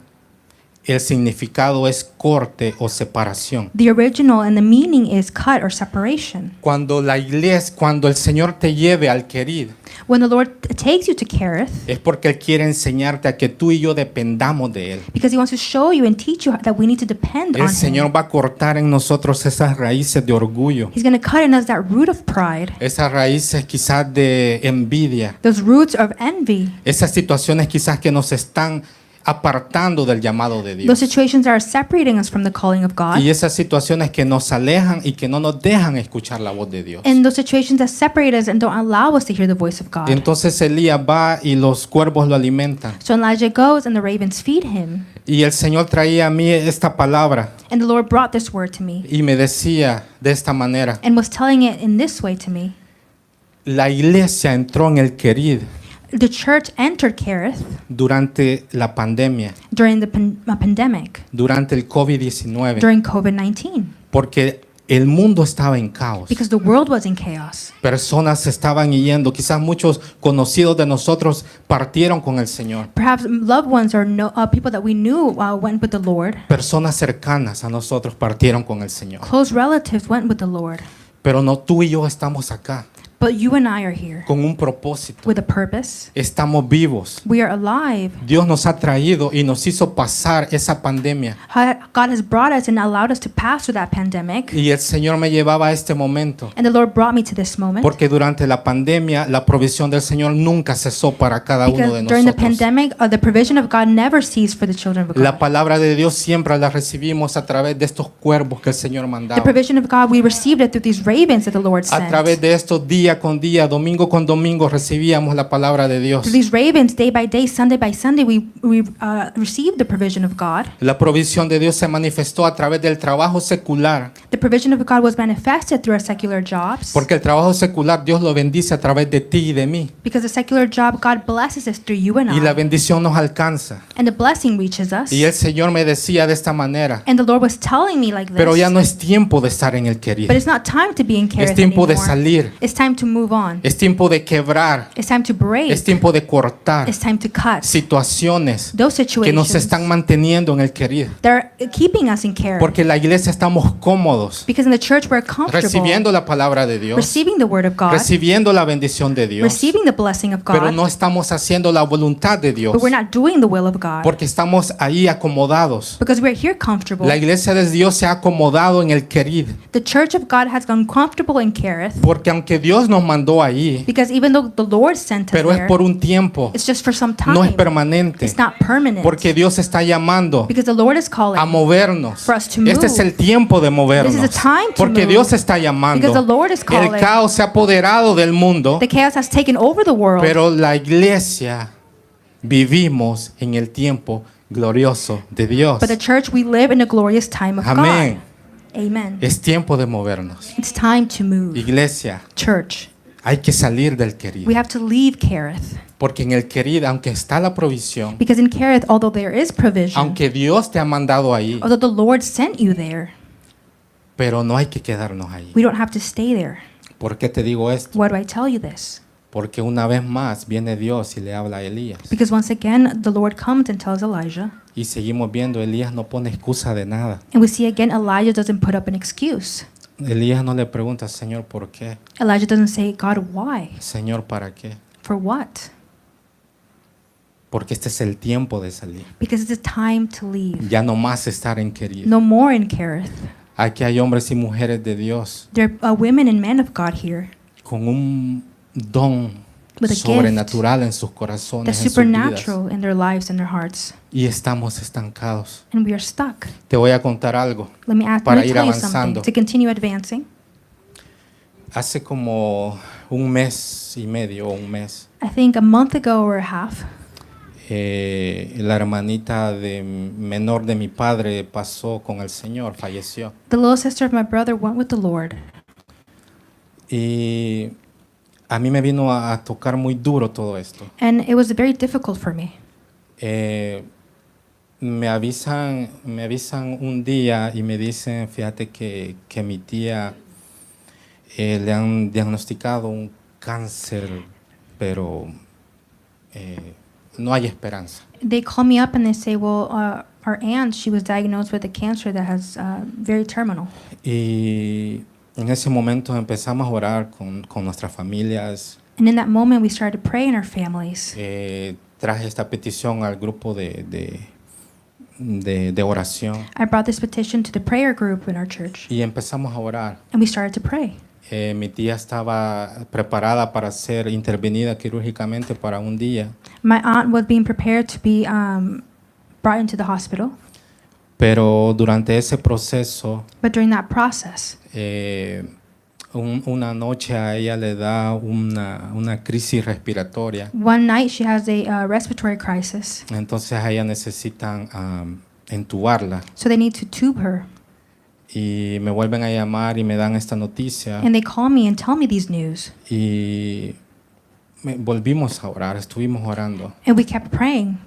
el significado es corte o separación. The original and the meaning is cut or separation. Cuando el Señor te lleve al Querid, When the Lord takes you to Kerith, es porque Él quiere enseñarte a que tú y yo dependamos de Él. because he wants to show you and teach you that we need to depend El on Señor him. va a cortar en nosotros esas raíces de orgullo, He's going to cut in us that root of pride, esas raíces quizás de envidia, those roots of envy, esas situaciones quizás que nos están apartando del llamado de those Dios. situations that are separating us from the calling of God, Y esas situaciones que nos alejan y que no nos dejan escuchar la voz de Dios. and those situations that separate us and don't allow us to hear the voice of God. Entonces Elías va y los cuervos lo alimentan. So Elijah goes and the ravens feed him. Y el Señor traía a mí esta palabra And the Lord brought this word to me y me decía de esta manera: and was telling it in this way to me. la iglesia entró en el Querid The church entered Kerith durante la pandemia, during the pandemic, durante el COVID-19, during COVID-19, porque el mundo estaba en caos. because the world was in chaos. Personas se estaban yendo, quizás muchos conocidos de nosotros partieron con el Señor. Perhaps loved ones or people that we knew went with the Lord. Personas cercanas a nosotros partieron con el Señor. Close relatives went with the Lord. Pero no, tú y yo estamos acá But you and I are here con un propósito. with a purpose. Estamos vivos. We are alive. Dios nos ha traído y nos hizo pasar esa pandemia. God has brought us and allowed us to pass through that pandemic. Y el Señor me llevaba a este momento. And the Lord brought me to this moment. Porque durante la pandemia la provisión del Señor nunca cesó para cada uno de Because during the nosotros. pandemic, the provision of God never ceased for the children of La God. palabra de Dios siempre la recibimos a través de estos cuervos que el Señor The mandaba. provision of God, we received it through these ravens that the Lord A través sent. de estos día con día, domingo con domingo recibíamos la palabra de Dios. Through these ravens, day by day, Sunday by Sunday, we received the provision of God. La provisión de Dios se manifestó a través del trabajo secular, The provision of God was manifested through our secular jobs. porque el trabajo secular Dios lo bendice a través de ti y de mí. Because the secular job, God blesses us through you and Y la I. bendición nos alcanza. And the blessing reaches us. Y el Señor me decía de esta manera: And the Lord was telling me like pero ya this. no es tiempo de estar en el querido. But it's not time to be in Es Kerith tiempo de anymore. salir. It's time to move on. Es tiempo de quebrar. It's time to break. Es tiempo de cortar It's time to cut situaciones those que nos situations están manteniendo en el querido. that are keeping us in care. Porque en la iglesia estamos cómodos, Because in the church we're comfortable recibiendo la palabra de Dios, receiving the word of God, recibiendo la bendición de Dios, receiving the blessing of pero God, no estamos haciendo la voluntad de Dios, but we're not doing the will of God porque estamos ahí acomodados. because we're here comfortable. La iglesia de Dios se ha acomodado en el querido, The church of God has gone comfortable in Kerith porque aunque Dios nos mandó ahí, because even though the Lord sent us pero es there, por un tiempo, it's just for some time. no es permanente, It's not permanent. porque Dios está llamando Because the Lord is calling a movernos. for us to Este es move. el tiempo de movernos, This is the time to porque move. Dios está llamando. Because the Lord is El calling. caos se ha apoderado del mundo, The chaos has taken over the world. pero la iglesia vivimos en el tiempo glorioso de Dios. But the church, we live in a glorious time of Amén. God. Amen. Es tiempo de movernos. It's time to move. Iglesia, Church, hay que salir del querido, we have to leave Kerith. porque en el querido, aunque está la provisión, Because in Kerith, although there is provision, aunque Dios te ha mandado ahí, although the Lord sent you there, pero no hay que quedarnos ahí. we don't have to stay there. ¿Por qué te digo esto? Why do I tell you this? Porque una vez más viene Dios y le habla a Elías. Because once again, the Lord comes and tells Elijah, Y seguimos viendo, Elías no pone excusa de nada. and we see again, Elijah doesn't put up an excuse. Elías no le pregunta, Señor, ¿por qué? Elijah doesn't say, God, why? Señor, ¿para qué? For what? Porque este es el tiempo de salir. Because it's a time to leave. Ya no más estar en querido. No more in Kerith. Aquí hay hombres y mujeres de Dios There are women and men of God here con un don With a sobrenatural en sus that's corazones, en sus vidas. supernatural in their lives and their hearts. Y estamos estancados. And we are stuck. Te voy a contar algo. Let me Para ir tell you avanzando. something to continue advancing. Hace como un mes y medio o un mes, I think a month ago or a half, la hermanita menor de mi padre pasó con el Señor, falleció. the little sister of my brother went with the Lord. Y a mí me vino a tocar muy duro todo esto. And it was very difficult for me. Me avisan un día y me dicen, fíjate que mi tía le han diagnosticado un cáncer, pero no hay esperanza. They call me up and they say, well, our aunt, she was diagnosed with a cancer that has very terminal. Y en ese momento empezamos a orar con nuestras familias. And in that moment, we started to pray in our families. Traje esta petición al grupo de oración I brought this petition to the prayer group in our church, y empezamos a orar. and we started to pray. Mi tía estaba preparada para ser intervenida quirúrgicamente para un día, My aunt was being prepared to be brought into the hospital, pero durante ese proceso, but during that process, una noche a ella le da una crisis respiratoria. one night she has a respiratory crisis, Entonces a ella necesitan entubarla so they need to tube her. y me vuelven a llamar y me dan esta noticia And they call me and tell me these news, y volvimos a orar, estuvimos orando. and we kept praying.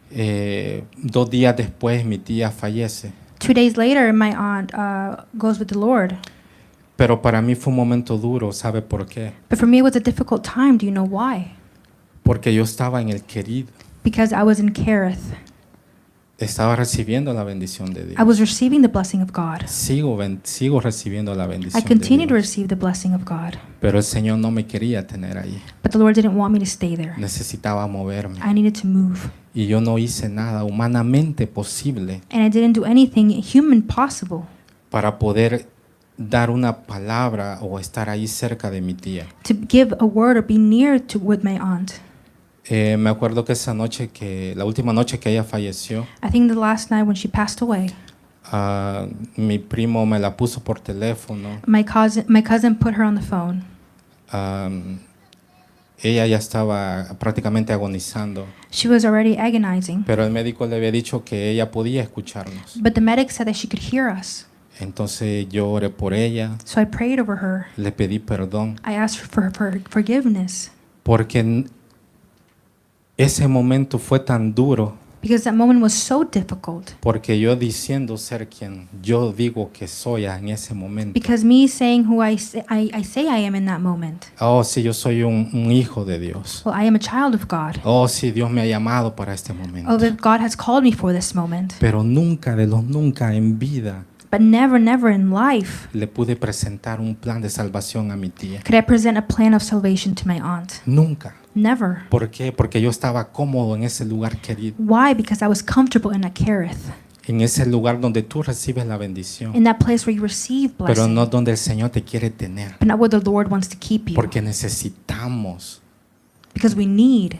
2 días después mi tía fallece, 2 days later, my aunt goes with the Lord. pero para mí fue un momento duro, ¿sabe por qué? But for me, it was a difficult time. Do you know why? Porque yo estaba en el querido, Because I was in Kerith. estaba recibiendo la bendición de I Dios. was receiving the blessing of God. Sigo recibiendo la I bendición de continue to Dios, receive the blessing of God. pero el Señor no me quería tener ahí. But the Lord didn't want me to stay there. Necesitaba moverme I needed to move. y yo no hice nada humanamente posible And I didn't do anything human possible para poder dar una palabra o estar ahí cerca de mi tía. to give a word or be near to with my aunt. Me acuerdo que la última noche que ella falleció, I think the last night when she passed away, mi primo me la puso por teléfono. my cousin put her on the phone. Ella ya estaba prácticamente agonizando, She was already agonizing, pero el médico le había dicho que ella podía escucharnos. but the medic said that she could hear us. Entonces yo oré por ella, So I prayed over her. le pedí perdón, I asked for forgiveness porque ese momento fue tan duro Because that moment was so difficult. Porque yo diciendo ser quien yo digo que soy en ese momento. Because me saying who I say I am in that moment. Oh, sí, yo soy un hijo de Dios. Well, I am a child of God. Oh, sí, Dios me ha llamado para este Oh, momento. that God has called me for this moment. Pero nunca de los nunca en vida But never, never in life le pude presentar un plan de salvación a mi tía. could I present a plan of salvation to my aunt. Nunca. Never. ¿Por qué? Porque yo estaba cómodo en ese lugar querido. Why? Because I was comfortable in a Kerith, En ese lugar donde tú recibes la bendición. in that place where you receive Pero blessing, no donde el Señor te quiere tener. but not where the Lord wants to keep you. Porque necesitamos Because we need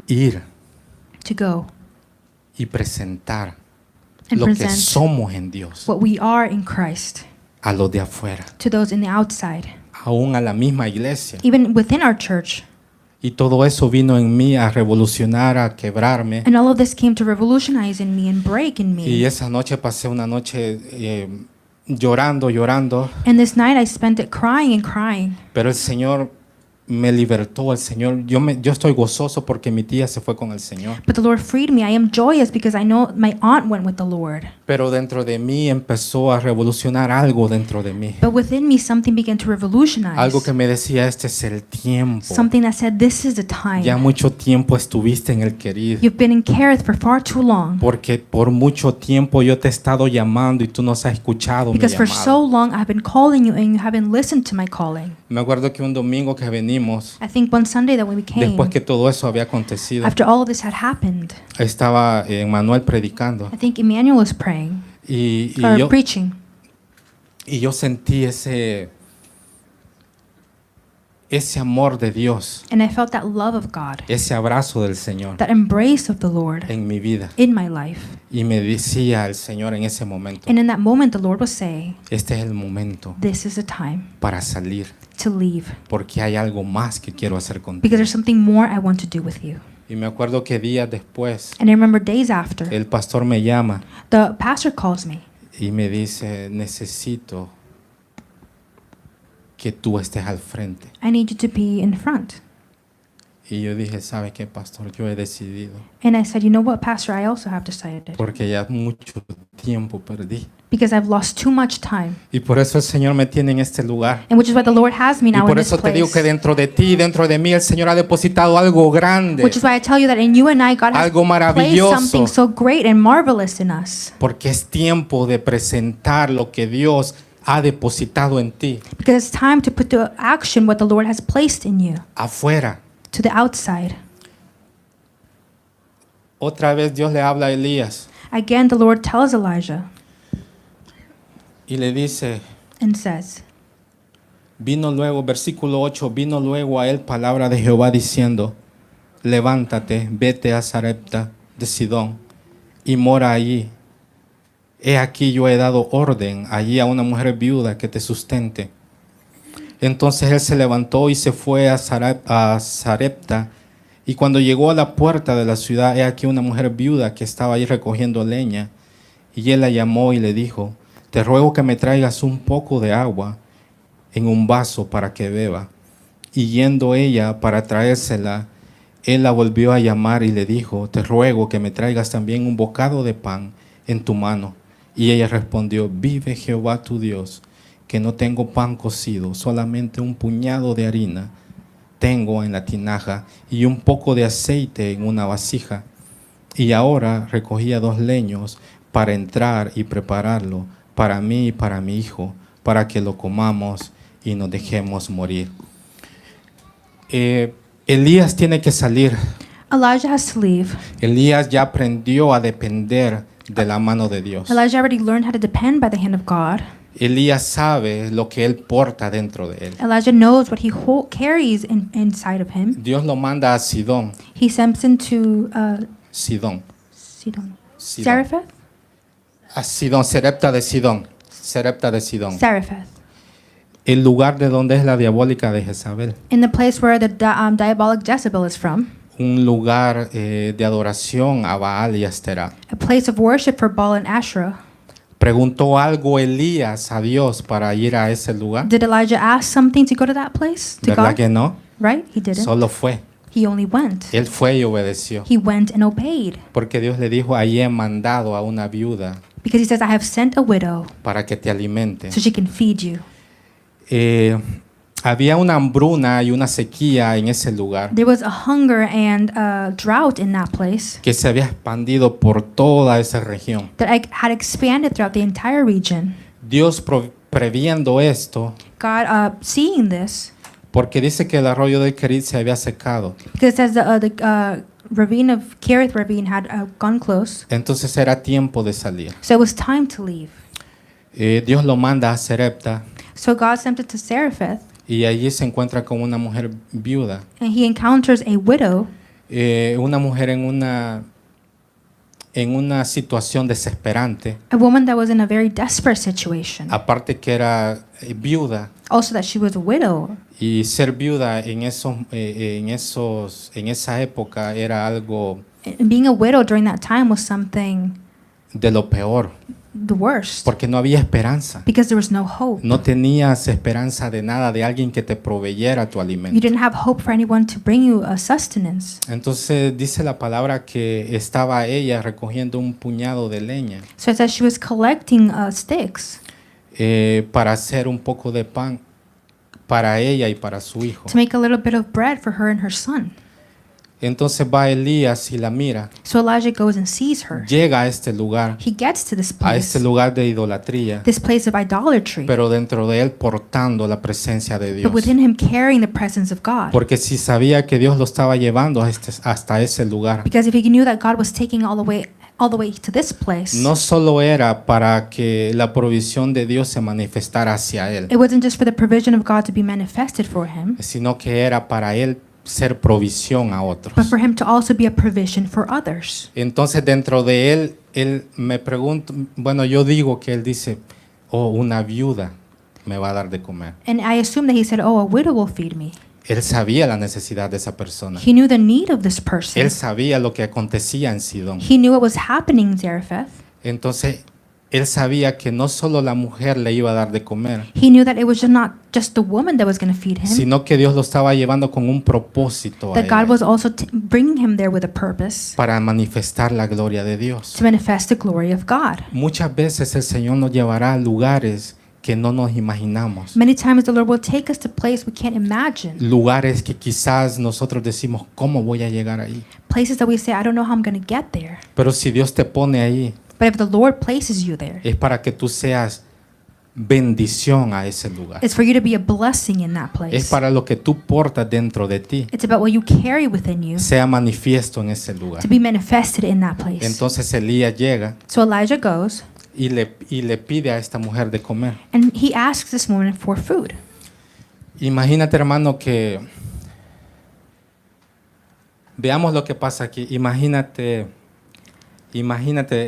ir to go y presentar and lo que present somos en Dios what we are in Christ a los de afuera, to those in the outside, aún a la misma iglesia. even within our church. Y todo eso vino en mí a revolucionar, a quebrarme. And all of this came to revolutionize in me and break in Y me. esa noche pasé una noche llorando, llorando, And this night I spent it crying and crying. pero el Señor me libertó, el Señor, yo estoy gozoso porque mi tía se fue con el Señor. But the Lord freed me. I am joyous because I know my aunt went with the Lord. Pero dentro de mí empezó a revolucionar algo dentro de mí. But within me, something began to revolutionize. Algo que me decía, este es el tiempo. Something that said, this is the time. Ya mucho tiempo estuviste en el querido. You've been in Kerith for far too long. Porque por mucho tiempo yo te he estado llamando y tú no has escuchado mi Because for llamado. so long I've been calling you and you haven't listened to my calling. Me acuerdo que un domingo que venimos, I think one Sunday that when we came, después que todo eso había acontecido, after all of this had happened, estaba Manuel predicando I think Emmanuel was praying y or preaching. yo sentí ese amor de Dios, And I felt that love of God, ese abrazo del Señor that embrace of the Lord en mi vida. in my life. Y me decía el Señor en ese momento, And in that moment, the Lord was saying, este es el momento this is the time para salir, to leave porque hay algo más que quiero hacer contigo. because there's something more I want to do with you. Y me acuerdo que días después, And I remember days after, el pastor me llama the pastor calls me y me dice, necesito que tú estés al frente. I need you to be in front. Y yo dije, ¿sabe qué, pastor? Yo he decidido, And I said, you know what, Pastor, I also have decided. porque ya mucho tiempo perdí. Because I've lost too much time. Y por eso el Señor me tiene en este lugar. And which is why the Lord has me Y now in por this eso te digo que place. dentro de ti, dentro de mí, el Señor ha depositado algo grande. Which is why I tell you that in you and I, God has Algo placed maravilloso. something so great and marvelous in us. Porque es tiempo de presentar lo que Dios ha depositado en ti, Because it's time to put to action what the Lord has placed in you, afuera. to the outside. Otra vez Dios le habla a Elías Again, the Lord tells Elijah y le dice, and says, vino luego, versículo 8, vino luego a él palabra de Jehová diciendo, levántate, vete a Sarepta de Sidón y mora allí. He aquí yo he dado orden allí a una mujer viuda que te sustente. Entonces él se levantó y se fue a Sarepta, y cuando llegó a la puerta de la ciudad, he aquí una mujer viuda que estaba allí recogiendo leña, y él la llamó y le dijo, te ruego que me traigas un poco de agua en un vaso para que beba. Y yendo ella para traérsela, él la volvió a llamar y le dijo, te ruego que me traigas también un bocado de pan en tu mano. Y ella respondió, vive Jehová tu Dios, que no tengo pan cocido, solamente un puñado de harina tengo en la tinaja y un poco de aceite en una vasija. Y ahora recogía 2 leños para entrar y prepararlo para mí y para mi hijo, para que lo comamos y nos dejemos morir. Elías tiene que salir. Elijah has to leave. Elías ya aprendió a depender de la mano de Dios. Elijah already learned how to depend by the hand of God. Elías sabe lo que él porta dentro de él. Elijah knows what he carries inside of him. Dios lo manda a Sidón. He sends him to Sidón. Sidon. Sidón. Zarephath? A Sidón, Sarepta de Sidón. Sarepta de Sidón. Zarephath. El lugar de donde es la diabólica de Jezabel. In the place where the diabolic Jezebel is from. Un lugar de adoración a Baal y Asterá. A place of worship for Baal and Asherah. ¿Preguntó algo Elías a Dios para ir a ese lugar? Did Elijah ask something to go to that place? To ¿Verdad God? que no? Right? He didn't. Solo fue. He only went. Él fue y obedeció. He went and obeyed. Porque Dios le dijo, ahí he mandado a una viuda Because he says, I have sent a widow para que te alimente. so she can feed you. Había una hambruna y una sequía en ese lugar There was a hunger and a drought in that place que se había expandido por toda esa región. that had expanded throughout the entire region. Dios previendo esto, God, seeing this, porque dice que el arroyo de Kerit se había secado. because it says the ravine of Kerith ravine had gone close, Entonces era tiempo de salir. so it was time to leave. Dios lo manda a Sarepta So God sent it to Zarephath, y allí se encuentra con una mujer viuda. and he encounters a widow, Una mujer en una situación desesperante. a woman that was in a very desperate situation. Aparte que era viuda. Also that she was a widow. Y ser viuda en esa época era algo And being a widow during that time was something de lo peor, the worst, porque no había esperanza. because there was no hope. No tenías esperanza de nada, de alguien que te proveyera tu You alimento. didn't have hope for anyone to bring you a sustenance. Entonces dice la palabra que estaba ella recogiendo un puñado de leña So it says she was collecting sticks para hacer un poco de pan para ella y para su hijo. to make a little bit of bread for her and her son. Entonces va Elías y la mira, So Elijah goes and sees her. llega a este lugar, He gets to this a este place, lugar de idolatría, this place of idolatry, pero dentro de él portando la presencia de Dios. but within him carrying the presence of God. Porque si sabía que Dios lo estaba llevando hasta ese lugar, Because if he knew that God was taking all the way to this place, no solo era para que la provisión de Dios se manifestara hacia él, it wasn't just for the provision of God to be manifested for him, sino que era para él ser provisión a otros. but for him to also be a provision for others. Entonces dentro de él me pregunto, bueno, yo digo que él dice, oh, una viuda me va a dar de comer. And I assume that he said, oh, a widow will feed me. Él sabía la necesidad de esa persona. He knew the need of this person. Él sabía lo que acontecía en Sidón. He knew what was happening in Zarephath. Entonces él sabía que no solo la mujer le iba a dar de comer, He knew that it was not just the woman that was going to feed him, sino que Dios lo estaba llevando con un propósito a that God él, was also bringing him there with a purpose para manifestar la gloria de Dios. to manifest the glory of God. Muchas veces el Señor nos llevará a lugares que no nos imaginamos, Many times the Lord will take us to a place we can't imagine, lugares que quizás nosotros decimos, ¿cómo voy a llegar ahí? places that we say, I don't know how I'm going to get there. Pero si Dios te pone ahí, But if the Lord places you there, es para que tú seas bendición a ese lugar. it's for you to be a blessing in that Es place. para lo que tú portas dentro de ti, It's about what you carry within you sea manifiesto en ese lugar. to be manifested in that place. Entonces Elías llega So Elijah goes y le pide a esta mujer de comer. and he asks this woman for food. Imagínate, hermano, que veamos lo que pasa aquí. Imagínate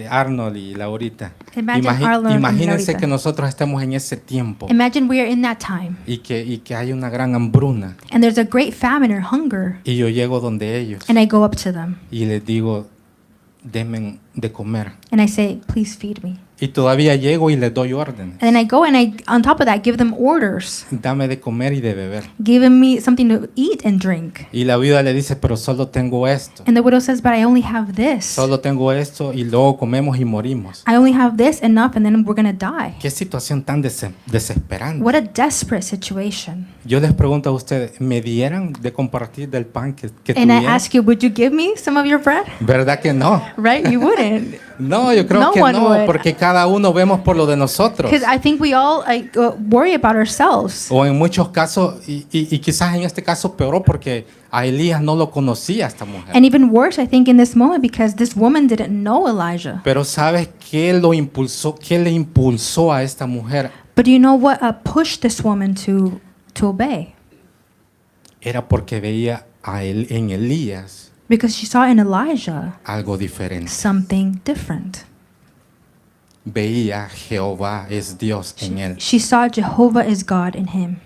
Arnold y Laurita. Imagine Arnold and Imagínense Laurita. que nosotros estemos en ese tiempo Imagine we are in that time y que hay una gran hambruna and there's a great famine or hunger, y yo llego donde ellos and I go up to them y les digo, denme de comer. and I say, please feed me. Y todavía llego y les doy órdenes. And then I go and on top of that, give them orders, Dame de comer y de beber. giving me something to eat and drink. Y la viuda le dice, pero solo tengo esto. And the widow says, but I only have this. Solo tengo esto y luego comemos y morimos. I only have this enough, and then we're going to die. Qué situación tan desesperante. What a desperate situation. Yo les pregunto a ustedes, ¿me dieran de compartir del pan que And I tuvieran? ask you, would you give me some of your bread? ¿Verdad que no? Right? You wouldn't. No, yo creo No que one no, would. porque cada uno vemos por lo de nosotros. Because I think we all worry about ourselves. O en muchos casos, y quizás en este caso peor, porque a Elías no lo conocía esta mujer. And even worse, I think, in this moment, because this woman didn't know Elijah. Pero ¿sabes qué lo impulsó? ¿Qué le impulsó a esta mujer? But do you know what pushed this woman to obey? Era porque veía a él en Elías Because she saw in Elijah algo diferente. something different. Veía Jehová es Dios en él. She saw Jehovah is God in him.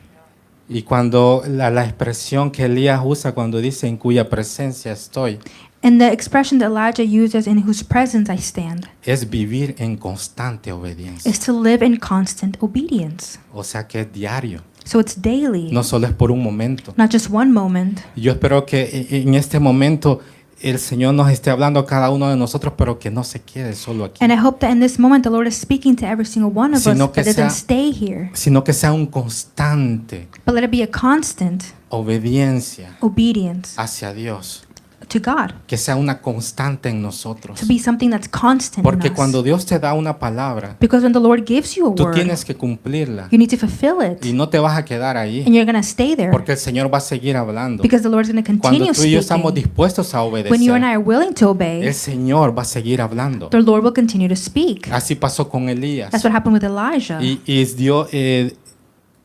Y cuando la expresión que Elías usa cuando dice en cuya presencia estoy, And the expression that Elijah uses, in whose presence I stand, es vivir en constante obediencia. is to live in constant obedience. O sea que es diario. So it's daily, no solo es por un momento. not just one moment. Yo espero que en este momento el Señor nos esté hablando a cada uno de nosotros, pero que no se quede solo aquí, And I hope that in this moment the Lord is speaking to every single one of us, Sino que that doesn't sea- stay here, sino que sea un constante but let it be a constant obediencia obedience hacia Dios, to God, que sea una constante en nosotros. to be something that's constant Porque in us. cuando Dios te da una palabra, Because when the Lord gives you a tú word, tienes que cumplirla you need to fulfill it, y no te vas a quedar ahí, and you're going to stay there, porque el Señor va a seguir hablando. because the Lord's going to Cuando continue tú y yo estamos speaking. dispuestos a When you and I obedecer, are willing to obey, el Señor va a seguir hablando. the Lord will continue to speak. Así pasó con Elías. That's what happened with Elijah. Y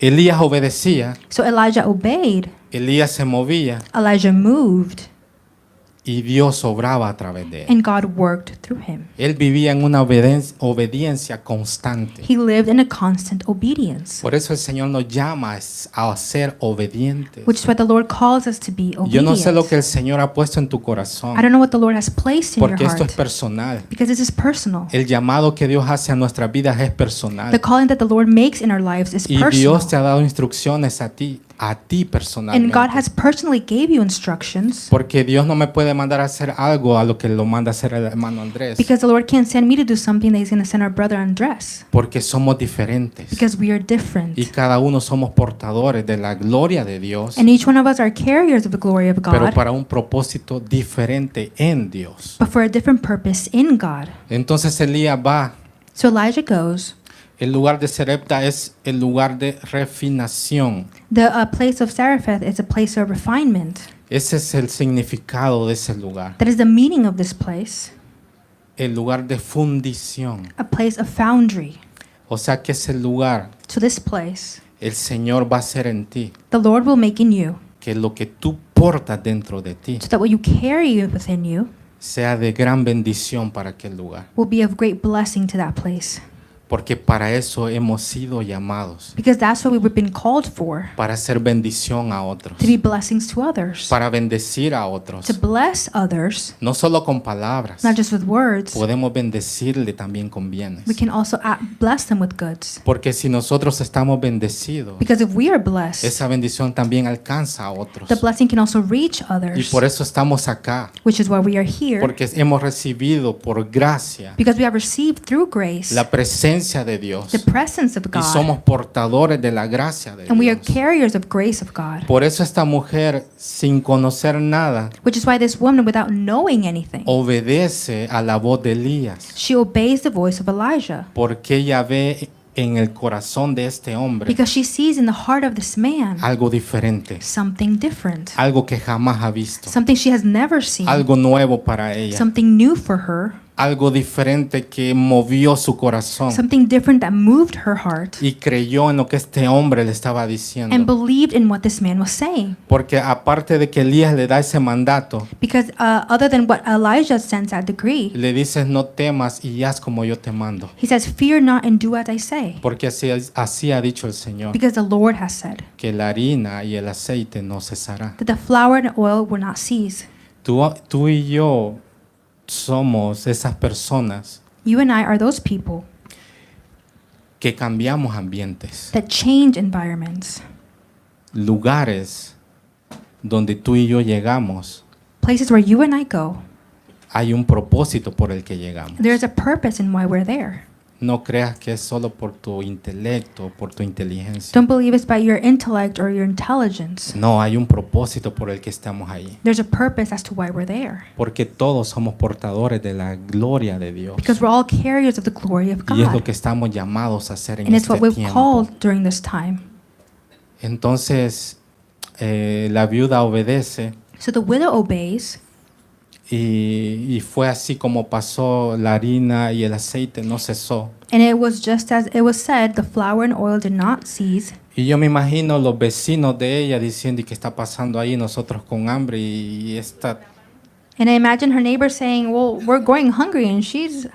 Elías obedecía, So Elijah obeyed, Elías se movía Elijah moved, y Dios obraba a través de él. and God worked through him. Él vivía en una obediencia constante. He lived in a constant obedience, Por eso el Señor nos llama a ser obedientes. which is what the Lord calls us to be Yo no sé lo obedient. que el Señor ha puesto en tu I corazón, don't know what the Lord has placed in your porque esto es heart, personal. because this is personal. El llamado que Dios hace a nuestras vidas es personal. The calling that the Lord makes in our lives is Y personal. Dios te ha dado instrucciones a ti And God personalmente. has personally gave you instructions, Porque Dios no me puede mandar a hacer algo a lo que lo manda a hacer el hermano Andrés. because the Lord can't send me to do something that He's going to send our brother Andres, Porque somos diferentes. because we are different. Y cada uno somos portadores de la gloria de Dios, And each one of us are carriers of the glory of pero God, para un propósito diferente en Dios. but for a different purpose in God. Entonces Elías va. So Elijah goes. El lugar de Serepta es el lugar de refinación. The place of Zarephath is a place of refinement. Ese es el significado de ese lugar. That is the meaning of this place, El lugar de fundición. a place of foundry. O sea que ese lugar So this place, el Señor va a hacer en ti, the Lord will make in you, que lo que tú portas dentro de ti so that what you carry within you sea de gran bendición para aquel lugar. will be of great blessing to that place. Porque para eso hemos sido llamados, Because that's what we've been called for, para hacer bendición a otros, to be blessings to others, para bendecir a otros. to bless others, No solo con palabras, not just with words. podemos bendecirle también con bienes. We can also bless them with goods. Porque si nosotros estamos bendecidos, Because if we are blessed, esa bendición también alcanza a otros. the blessing can also reach Y others, por eso estamos acá, which is why we are here, porque hemos recibido por gracia because we have received through grace la presencia de Dios the presence of y God, somos portadores de la gracia de and we are Dios. carriers of grace of God. Por eso esta mujer, sin conocer nada, Which is why this woman, without knowing anything, obedece a la voz de Elías, she obeys the voice of Elijah, porque ella ve en el corazón de este hombre because she sees in the heart of this man algo diferente, something different, algo que jamás ha visto, something she has never seen, algo nuevo para ella, something new for her, algo diferente que movió su corazón something different that moved her heart, y creyó en lo que este hombre le estaba and diciendo. believed in what this man was saying. Porque aparte de que Elías le da ese mandato, Because other than what Elijah sends that decree, le dices no temas y haz como yo te mando. he says, "Fear not and do as I say," Porque así ha dicho el Señor, because the Lord has said que la harina y el aceite no cesará. that the flour and oil will not cease. Tú y yo somos esas personas You and I are those people que cambiamos ambientes, that change environments, lugares donde tú y yo llegamos. places where you and I go. Hay un propósito por el que llegamos. There's a purpose in why we're there. No creas que es solo por tu intelecto, por tu inteligencia. Don't believe it's by your intellect or your intelligence. No, hay un propósito por el que estamos ahí. There's a purpose as to why we're there. Porque todos somos portadores de la gloria de Dios. Because we're all carriers of the glory of Y es lo God. que estamos llamados a hacer en And it's what este we've tiempo. called during this time. Entonces, la viuda obedece So the widow obeys, y fue así como pasó. La harina y el aceite no cesó. and it was just as it was said, the flour and oil did not cease. Y yo me imagino los vecinos de ella diciendo: ¿y qué está pasando ahí? Nosotros con hambre y And I imagine her neighbor saying, "Well, we're going hungry, and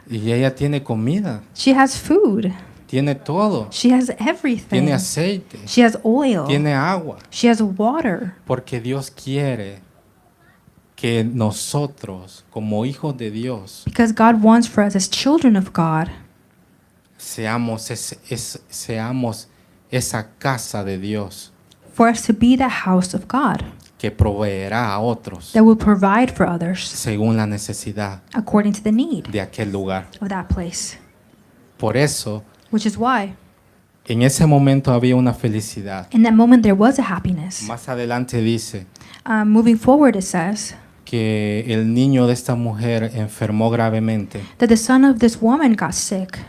y ella tiene comida, she has food, tiene todo, she has everything, tiene aceite, she has oil, tiene agua. she has water." Porque Dios quiere que nosotros, como hijos de Dios, Because God wants for us as children of God seamos esa casa de Dios for us to be the house of God que proveerá a otros that will provide for others según la necesidad according to the need de aquel lugar. of that place. Por eso, Which is why, en ese momento había una felicidad. in that moment, there was a happiness. Más adelante dice Moving forward, it says que el niño de esta mujer enfermó gravemente that the son of this woman got sick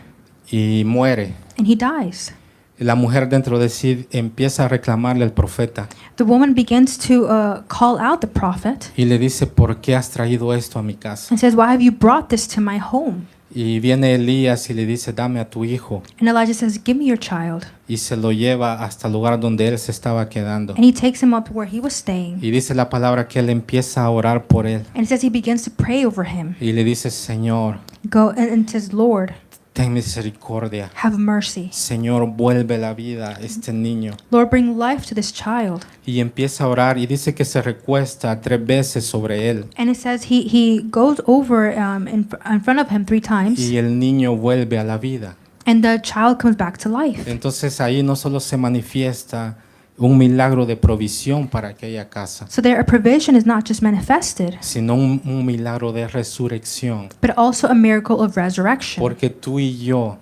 y muere. and he dies. La mujer dentro de sí empieza a reclamarle al profeta The woman begins to call out the prophet y le dice, ¿por qué has traído esto a mi casa? and says, "Why have you brought this to my home?" Y viene Elías y le dice, dame a tu hijo. And Elijah says, "Give me your child." Y se lo lleva hasta el lugar donde él se estaba quedando. And he takes him up to where he was staying. Y dice la palabra que él empieza a orar por él. And it says he begins to pray over him. Y le dice, Señor, Go and says, "Lord, ten misericordia. have mercy. Señor, vuelve la vida a este niño. Lord, bring life to this child." Y empieza a orar y dice que se recuesta 3 veces sobre él. And it says he goes over in front of him 3 times, Y el niño vuelve a la vida. and the child comes back to life. Entonces ahí no solo se manifiesta un milagro de provisión para aquella casa, So there, a provision is not just manifested, sino un milagro de resurrección. but also a miracle of resurrection. Porque tú y yo,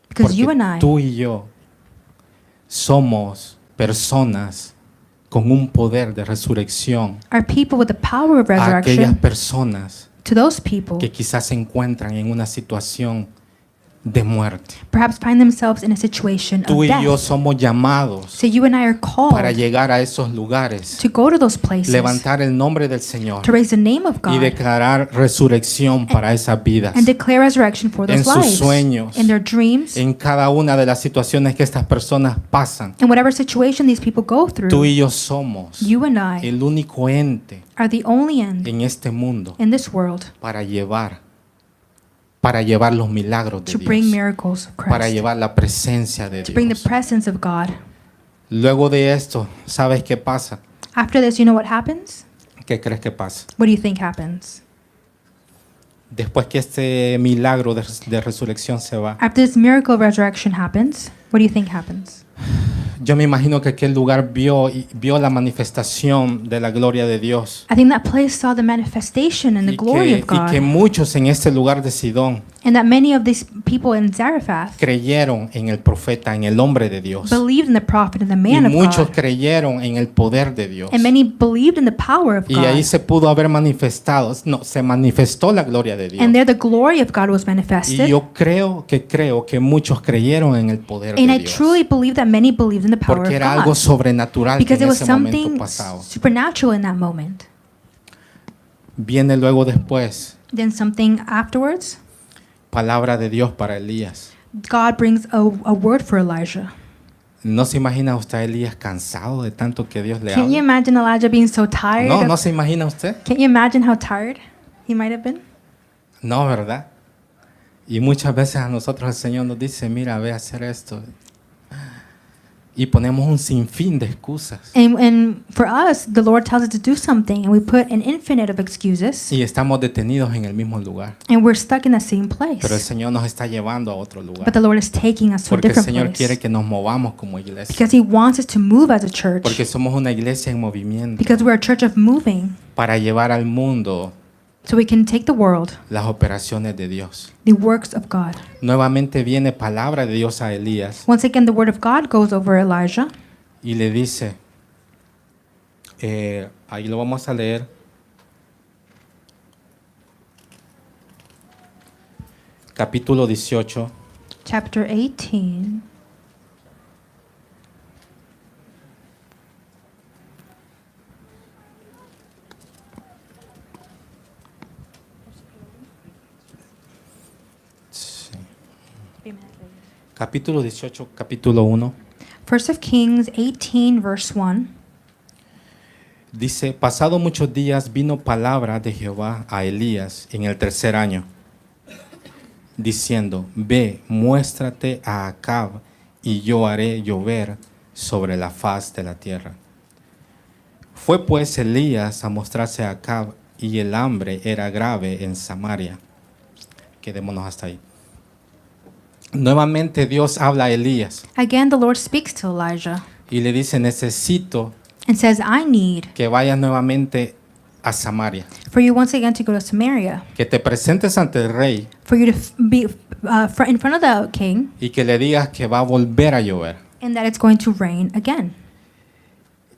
Because you porque and I tú y yo somos personas con un poder de resurrección are people with the power of a aquellas resurrection personas to those people que quizás se encuentran en una situación de muerte. perhaps find themselves in a situation Tú of y yo death. somos llamados So you and I are para called llegar a esos lugares, to go to those places, levantar el nombre del Señor to raise the name of y God, declarar resurrección para esas vidas. and declare resurrection for En those sus lives, sueños, in their dreams, en cada una de las situaciones que estas personas pasan. in whatever situation these people go through. Tú y yo somos You and I el único ente are the only end en este mundo in this world para llevar los milagros de to bring Dios, miracles of para Christ, llevar la presencia de to bring the Dios. presence of God. Luego de esto, ¿sabes qué pasa? After this, you know what happens? ¿Qué crees que pasa? What do you think happens? Después que este milagro de resurrección se va, After this miracle of resurrection happens, what do you think happens? yo me imagino que aquel lugar vio la manifestación de la gloria de Dios. I think that place saw the manifestation and the glory of Y que God, muchos en este lugar de Sidón and that many of these people in Zarephath creyeron en el profeta, en el hombre de Dios. believed in the prophet and the Y man of muchos God, creyeron en el poder de Dios. and many believed in the power of Y ahí God, se pudo haber manifestado, no, se manifestó la gloria de Dios. and there the glory of God was Y manifested. yo creo que muchos creyeron en el poder And de I Dios. truly believe that many believed in the power Porque of era algo God, sobrenatural que because en it was ese momento something pasaba. supernatural in that moment. Viene luego después, Then something afterwards, palabra de Dios para Elías. God brings a word for Elijah. ¿No se imagina usted a Elías cansado de tanto que Dios le Can you habla? imagine Elijah being so tired? No, no se imagina usted. Can you imagine how tired he might have been? No, ¿verdad? Y muchas veces a nosotros el Señor nos dice, mira, ve a hacer esto. Y ponemos un sinfín de excusas. And for us, the Lord tells us to do something, and we put an infinite of excuses, Y estamos detenidos en el mismo lugar. and we're stuck in the same place. Pero el Señor nos está llevando a otro lugar. But the Lord is taking us to a Porque el different Señor place. quiere que nos movamos como iglesia. Because He wants us to move as a church. Porque somos una iglesia en movimiento. Because we're a church of moving. Para llevar al mundo So we can take the world, las operaciones de Dios. the works of God. Nuevamente viene palabra de Dios a Elías Once again, the word of God goes over Elijah. y le dice, ahí lo vamos a leer, capítulo 18, Chapter 18. capítulo 18, capítulo 1. First of Kings 18, verse 1. Dice, pasado muchos días vino palabra de Jehová a Elías en el 3er año, diciendo, ve, muéstrate a Acab, y yo haré llover sobre la faz de la tierra. Fue pues Elías a mostrarse a Acab, y el hambre era grave en Samaria. Quedémonos hasta ahí. nuevamente Dios habla a Elías Again, the Lord speaks to Elijah y le dice, necesito and says, I need que vayas nuevamente a Samaria, for you once again to go to Samaria, que te presentes ante el rey for you to be in front of the king, y que le digas que va a volver a llover. and that it's going to rain again.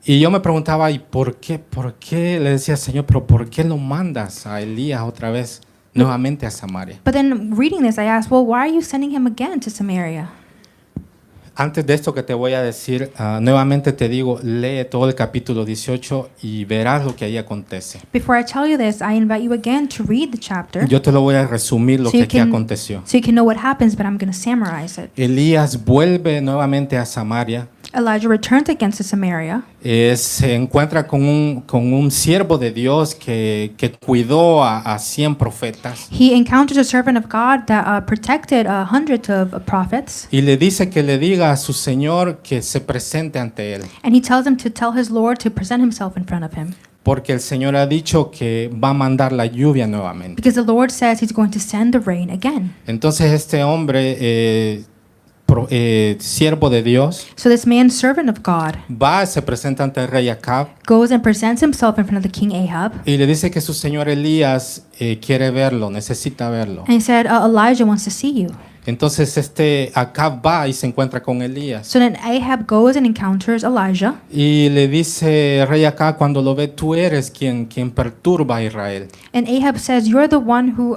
Y yo me preguntaba, ¿y por qué? ¿Por qué? Le decía, Señor, pero ¿por qué lo mandas a Elías otra vez nuevamente a Samaria? But then reading this, I asked, well, why are you sending him again to Samaria? Antes de esto que te voy a decir, nuevamente te digo, lee todo el capítulo 18 y verás lo que ahí acontece. Before I tell you this, I invite you again to read the chapter Yo te lo voy a resumir lo So you que aquí can- aconteció. so you can know what happens, but I'm going to summarize it. Elías vuelve nuevamente a Samaria, Elijah returned again to Samaria. se encuentra con un siervo de Dios que cuidó a 100 profetas He encounters a servant of God that protected hundreds of prophets, y le dice que le diga a su señor que se presente ante él, and he tells him to tell his Lord to present himself in front of him, porque el Señor ha dicho que va a mandar la lluvia nuevamente. because the Lord says he's going to send the rain again. Entonces este hombre, siervo de Dios, So this man, servant of God, va, se presenta ante el rey Acab goes and presents himself in front of the king Ahab, y le dice que su señor Elías quiere verlo, necesita verlo. and he said, Elijah wants to see you. Entonces Acab va y se encuentra con Elías So then Ahab goes and encounters Elijah, y le dice, rey Acab, cuando lo ve, tú eres quien perturba a Israel. and Ahab says, you're the one who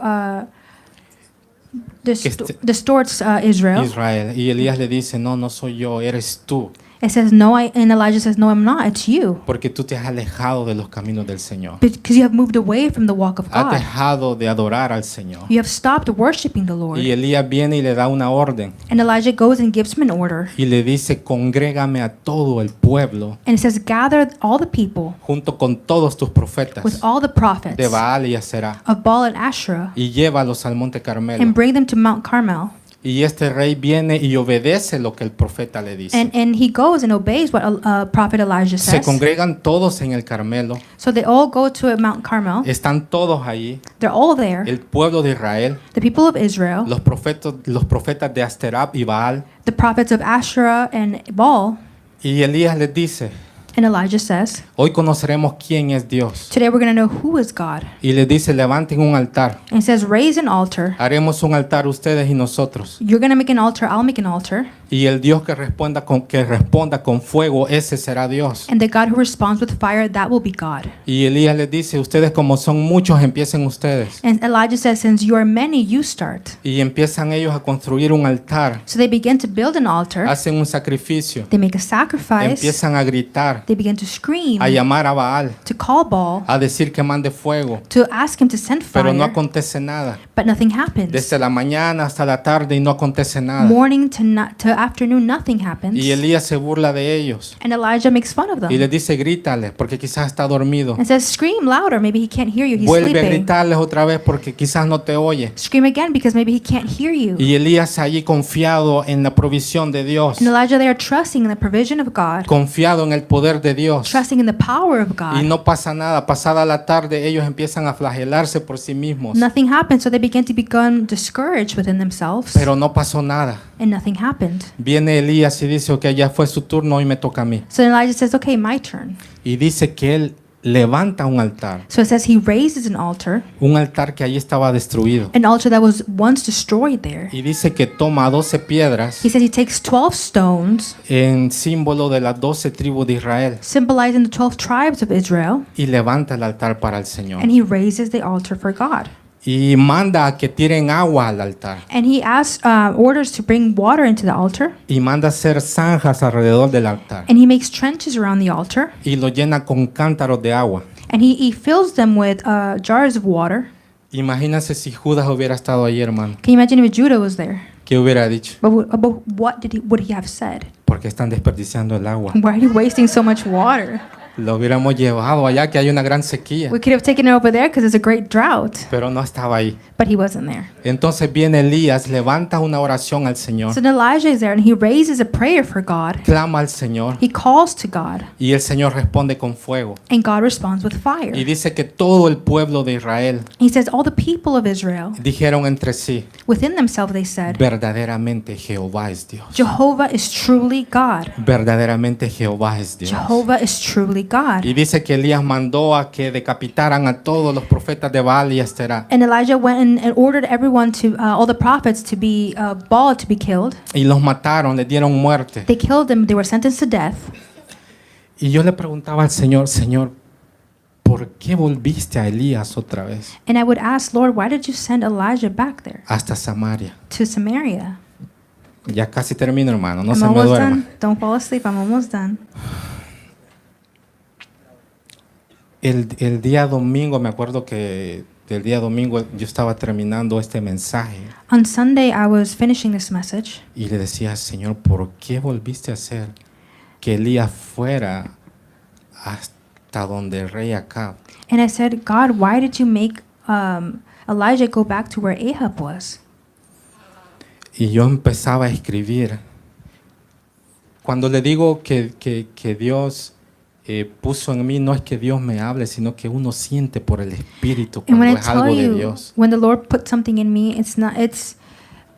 distorts Israel. Israel. Y Elías le dice, no, no soy yo, eres tú, It says, no, and Elijah says, no, I'm not, it's you. porque tú te has alejado de los caminos del Señor. Because you have moved away from the walk of Has God. dejado de adorar al Señor. You have stopped worshiping the Lord. Y Elías viene y le da una orden And Elijah goes and gives him an order. y le dice, congrégame a todo el pueblo And it says, gather all the people junto con todos tus profetas with all the prophets de Baal y Aserá of Baal and Asherah y llévalos al monte Carmelo. and bring them to Mount Carmel. Y este rey viene y obedece lo que el profeta le dice. And he goes and obeys what prophet Elijah Se says. congregan todos en el Carmelo, So they all go to Mount Carmel. están todos allí, They're all there. el pueblo de Israel, The people of Israel, los profetas de Asterab y Baal. the prophets of Asherah and Baal. Y Elías les dice, And Elijah says, hoy conoceremos quién es Dios. today we're going to know who is God. Y les dice, levanten un altar. And it says, raise an altar. Haremos un altar ustedes y nosotros. You're going to make an altar, I'll make an altar. Y el Dios que responda con fuego, ese será Dios. And the God who responds with fire, that will be God. Y Elías les dice, ustedes como son muchos, empiecen ustedes. And Elijah says, since you are many, you start. Y empiezan ellos a construir un altar. So they begin to build an altar. Hacen un sacrificio. They make a sacrifice. Empiezan a gritar, They begin to scream, a llamar a Baal, to call Baal, a decir que mande fuego. to ask him to send Pero no fire. acontece nada. But nothing happens. Desde la mañana hasta la tarde y no acontece nada. Morning to afternoon, nothing happens. Y Elías se burla de ellos. And Elijah makes fun of Y them. les dice, grítale, porque quizás está dormido. And says, scream louder, maybe he can't hear you, he's Vuelve a sleeping. gritarles otra vez porque quizás no te oye. Scream again because maybe he can't hear you. Y Elías allí confiado en la provisión de Dios. And Elijah there trusting in the provision of God, Confiado en el poder de Dios. trusting in the power of Y God. no pasa nada. Pasada la tarde ellos empiezan a flagelarse por sí mismos. Nothing happened, so they began to become discouraged within themselves, Pero no pasó nada. and nothing happened. Viene Elías y dice, ok, ya fue su turno, hoy me toca a mí. So then Elijah says, okay, my turn. Y dice que él levanta un altar. So it says he raises an altar Que allí estaba destruido. that was once destroyed there. Y dice que toma 12 piedras He says he takes 12 stones, en símbolo de las 12 tribus de Israel symbolizing the 12 tribes of Israel, y levanta el altar para el Señor. and he raises the altar for God. Y manda a que tiren agua al altar. And he asks orders to bring water into the altar, Y manda hacer zanjas alrededor del altar. and he makes trenches around the altar, Y lo llena con cántaros de agua. and he fills them with jars of water. Imagínense si Judas hubiera estado ahí, hermano. Can you imagine if Judah was there? ¿Qué hubiera dicho? But what would he have said? Porque están desperdiciando el agua. Why are you wasting so much water? Lo hubiéramos llevado allá que hay una gran sequía, We could have taken it over there because there's a great drought, pero no estaba ahí. but he wasn't there. Entonces viene Elías, levanta una oración al Señor, So then Elijah is there and he raises a prayer for God. clama al Señor He calls to God y el Señor responde con fuego. and God responds with Y fire. dice que todo el pueblo de Israel He says, all the people of Israel, dijeron entre sí, within themselves, they said, verdaderamente Jehová es Dios. Jehovah is truly God. Verdaderamente Jehová es Dios. Jehovah is truly God. Y dice que Elías mandó a que decapitaran a todos los profetas de Baal y Asterá. And Elijah went and ordered everyone to, all the prophets to be Baal to be killed. Y los mataron, les dieron muerte. They killed them. They were sentenced to death. Y yo le preguntaba al Señor, Señor, ¿por qué volviste a Elías otra vez And I would ask, Lord, why did you send Elijah back there hasta Samaria? to Samaria? Ya casi termino, hermano, no I'm se me almost duerma. done. Don't fall asleep. I'm almost done. El día domingo, me acuerdo que el día domingo yo estaba terminando este mensaje On Sunday, I was finishing this message, y le decía, Señor, ¿por qué volviste a hacer que Elías fuera hasta donde el rey Acab? and I said, God, why did you make Elijah go back to where Ahab was? Y yo empezaba a escribir. Cuando le digo que Dios puso en mí, no es que Dios me hable, sino que uno siente por el Espíritu And cuando when I es algo tell de you, Dios. when the Lord put something in me, it's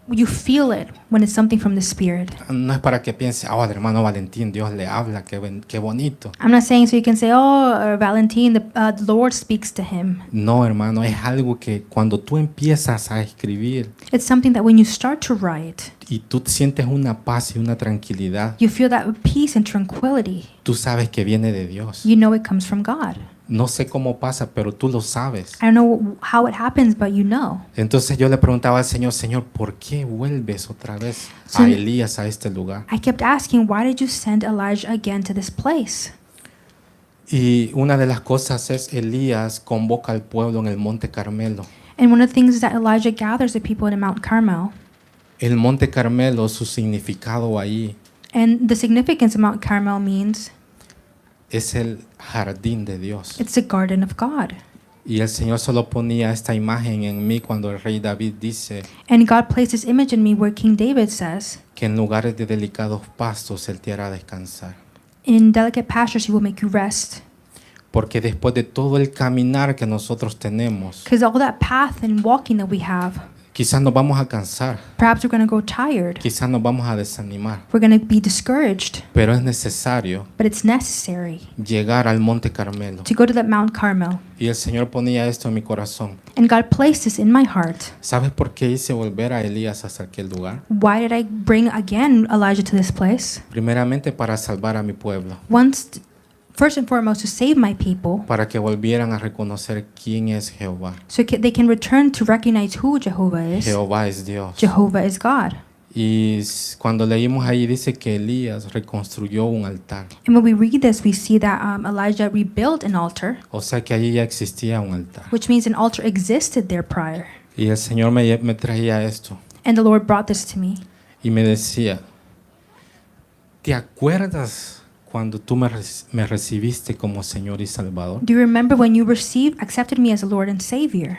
you feel it when it's something from the Spirit. No es para que piense, oh, el hermano Valentín, Dios le habla, qué bonito. I'm not saying so you can say, oh, Valentine, the Lord speaks to him. No, hermano, es algo que cuando tú empiezas a escribir It's something that when you start to write, y tú sientes una paz y una tranquilidad, you feel that peace and tranquility. tú sabes que viene de Dios. You know it comes from God. No sé cómo pasa, pero tú lo sabes. I don't know how it happens, but you know. Entonces yo le preguntaba al Señor, Señor, ¿por qué vuelves otra vez So- a Elías a este lugar? I kept asking, why did you send Elijah again to this place? Y una de las cosas es Elías convoca al pueblo en el Monte Carmelo. And one of the things is that Elijah gathers the people in Mount Carmel. El Monte Carmelo, su significado ahí And the significance of Mount Carmel means es el jardín de Dios. it's the garden of God. Y el Señor solo ponía esta imagen en mí cuando el rey David dice And God placed this image in me where King David says, que en lugares de delicados pastos Él te hará descansar. in delicate pastures he will make you rest. Porque después de todo el caminar que nosotros tenemos, Because all that path and walking that we have, quizás nos vamos a cansar, perhaps we're going to go tired. quizás nos vamos a desanimar, We're going to be discouraged. pero es necesario But it's necessary llegar al Monte Carmelo. to go to that Mount Carmel. Y el Señor ponía esto en mi corazón. And God placed this in my heart. ¿Sabes por qué hice volver a Elías hasta aquel lugar? Why did I bring again Elijah to this place? Primeramente para salvar a mi pueblo, First and foremost, to save my people para que volvieran a reconocer quién es Jehová. so they can return to recognize who Jehovah is. Jehová es Dios. Jehovah is God. Y cuando leímos ahí dice que Elías reconstruyó un altar. And when we read this, we see that Elijah rebuilt an altar, O sea que allí ya existía un altar. which means an altar existed there prior. Y el Señor me traía esto And the Lord brought this to me. y me decía, ¿te acuerdas cuando tú me recibiste como Señor y Salvador? Do you remember when you accepted me as a Lord and Savior?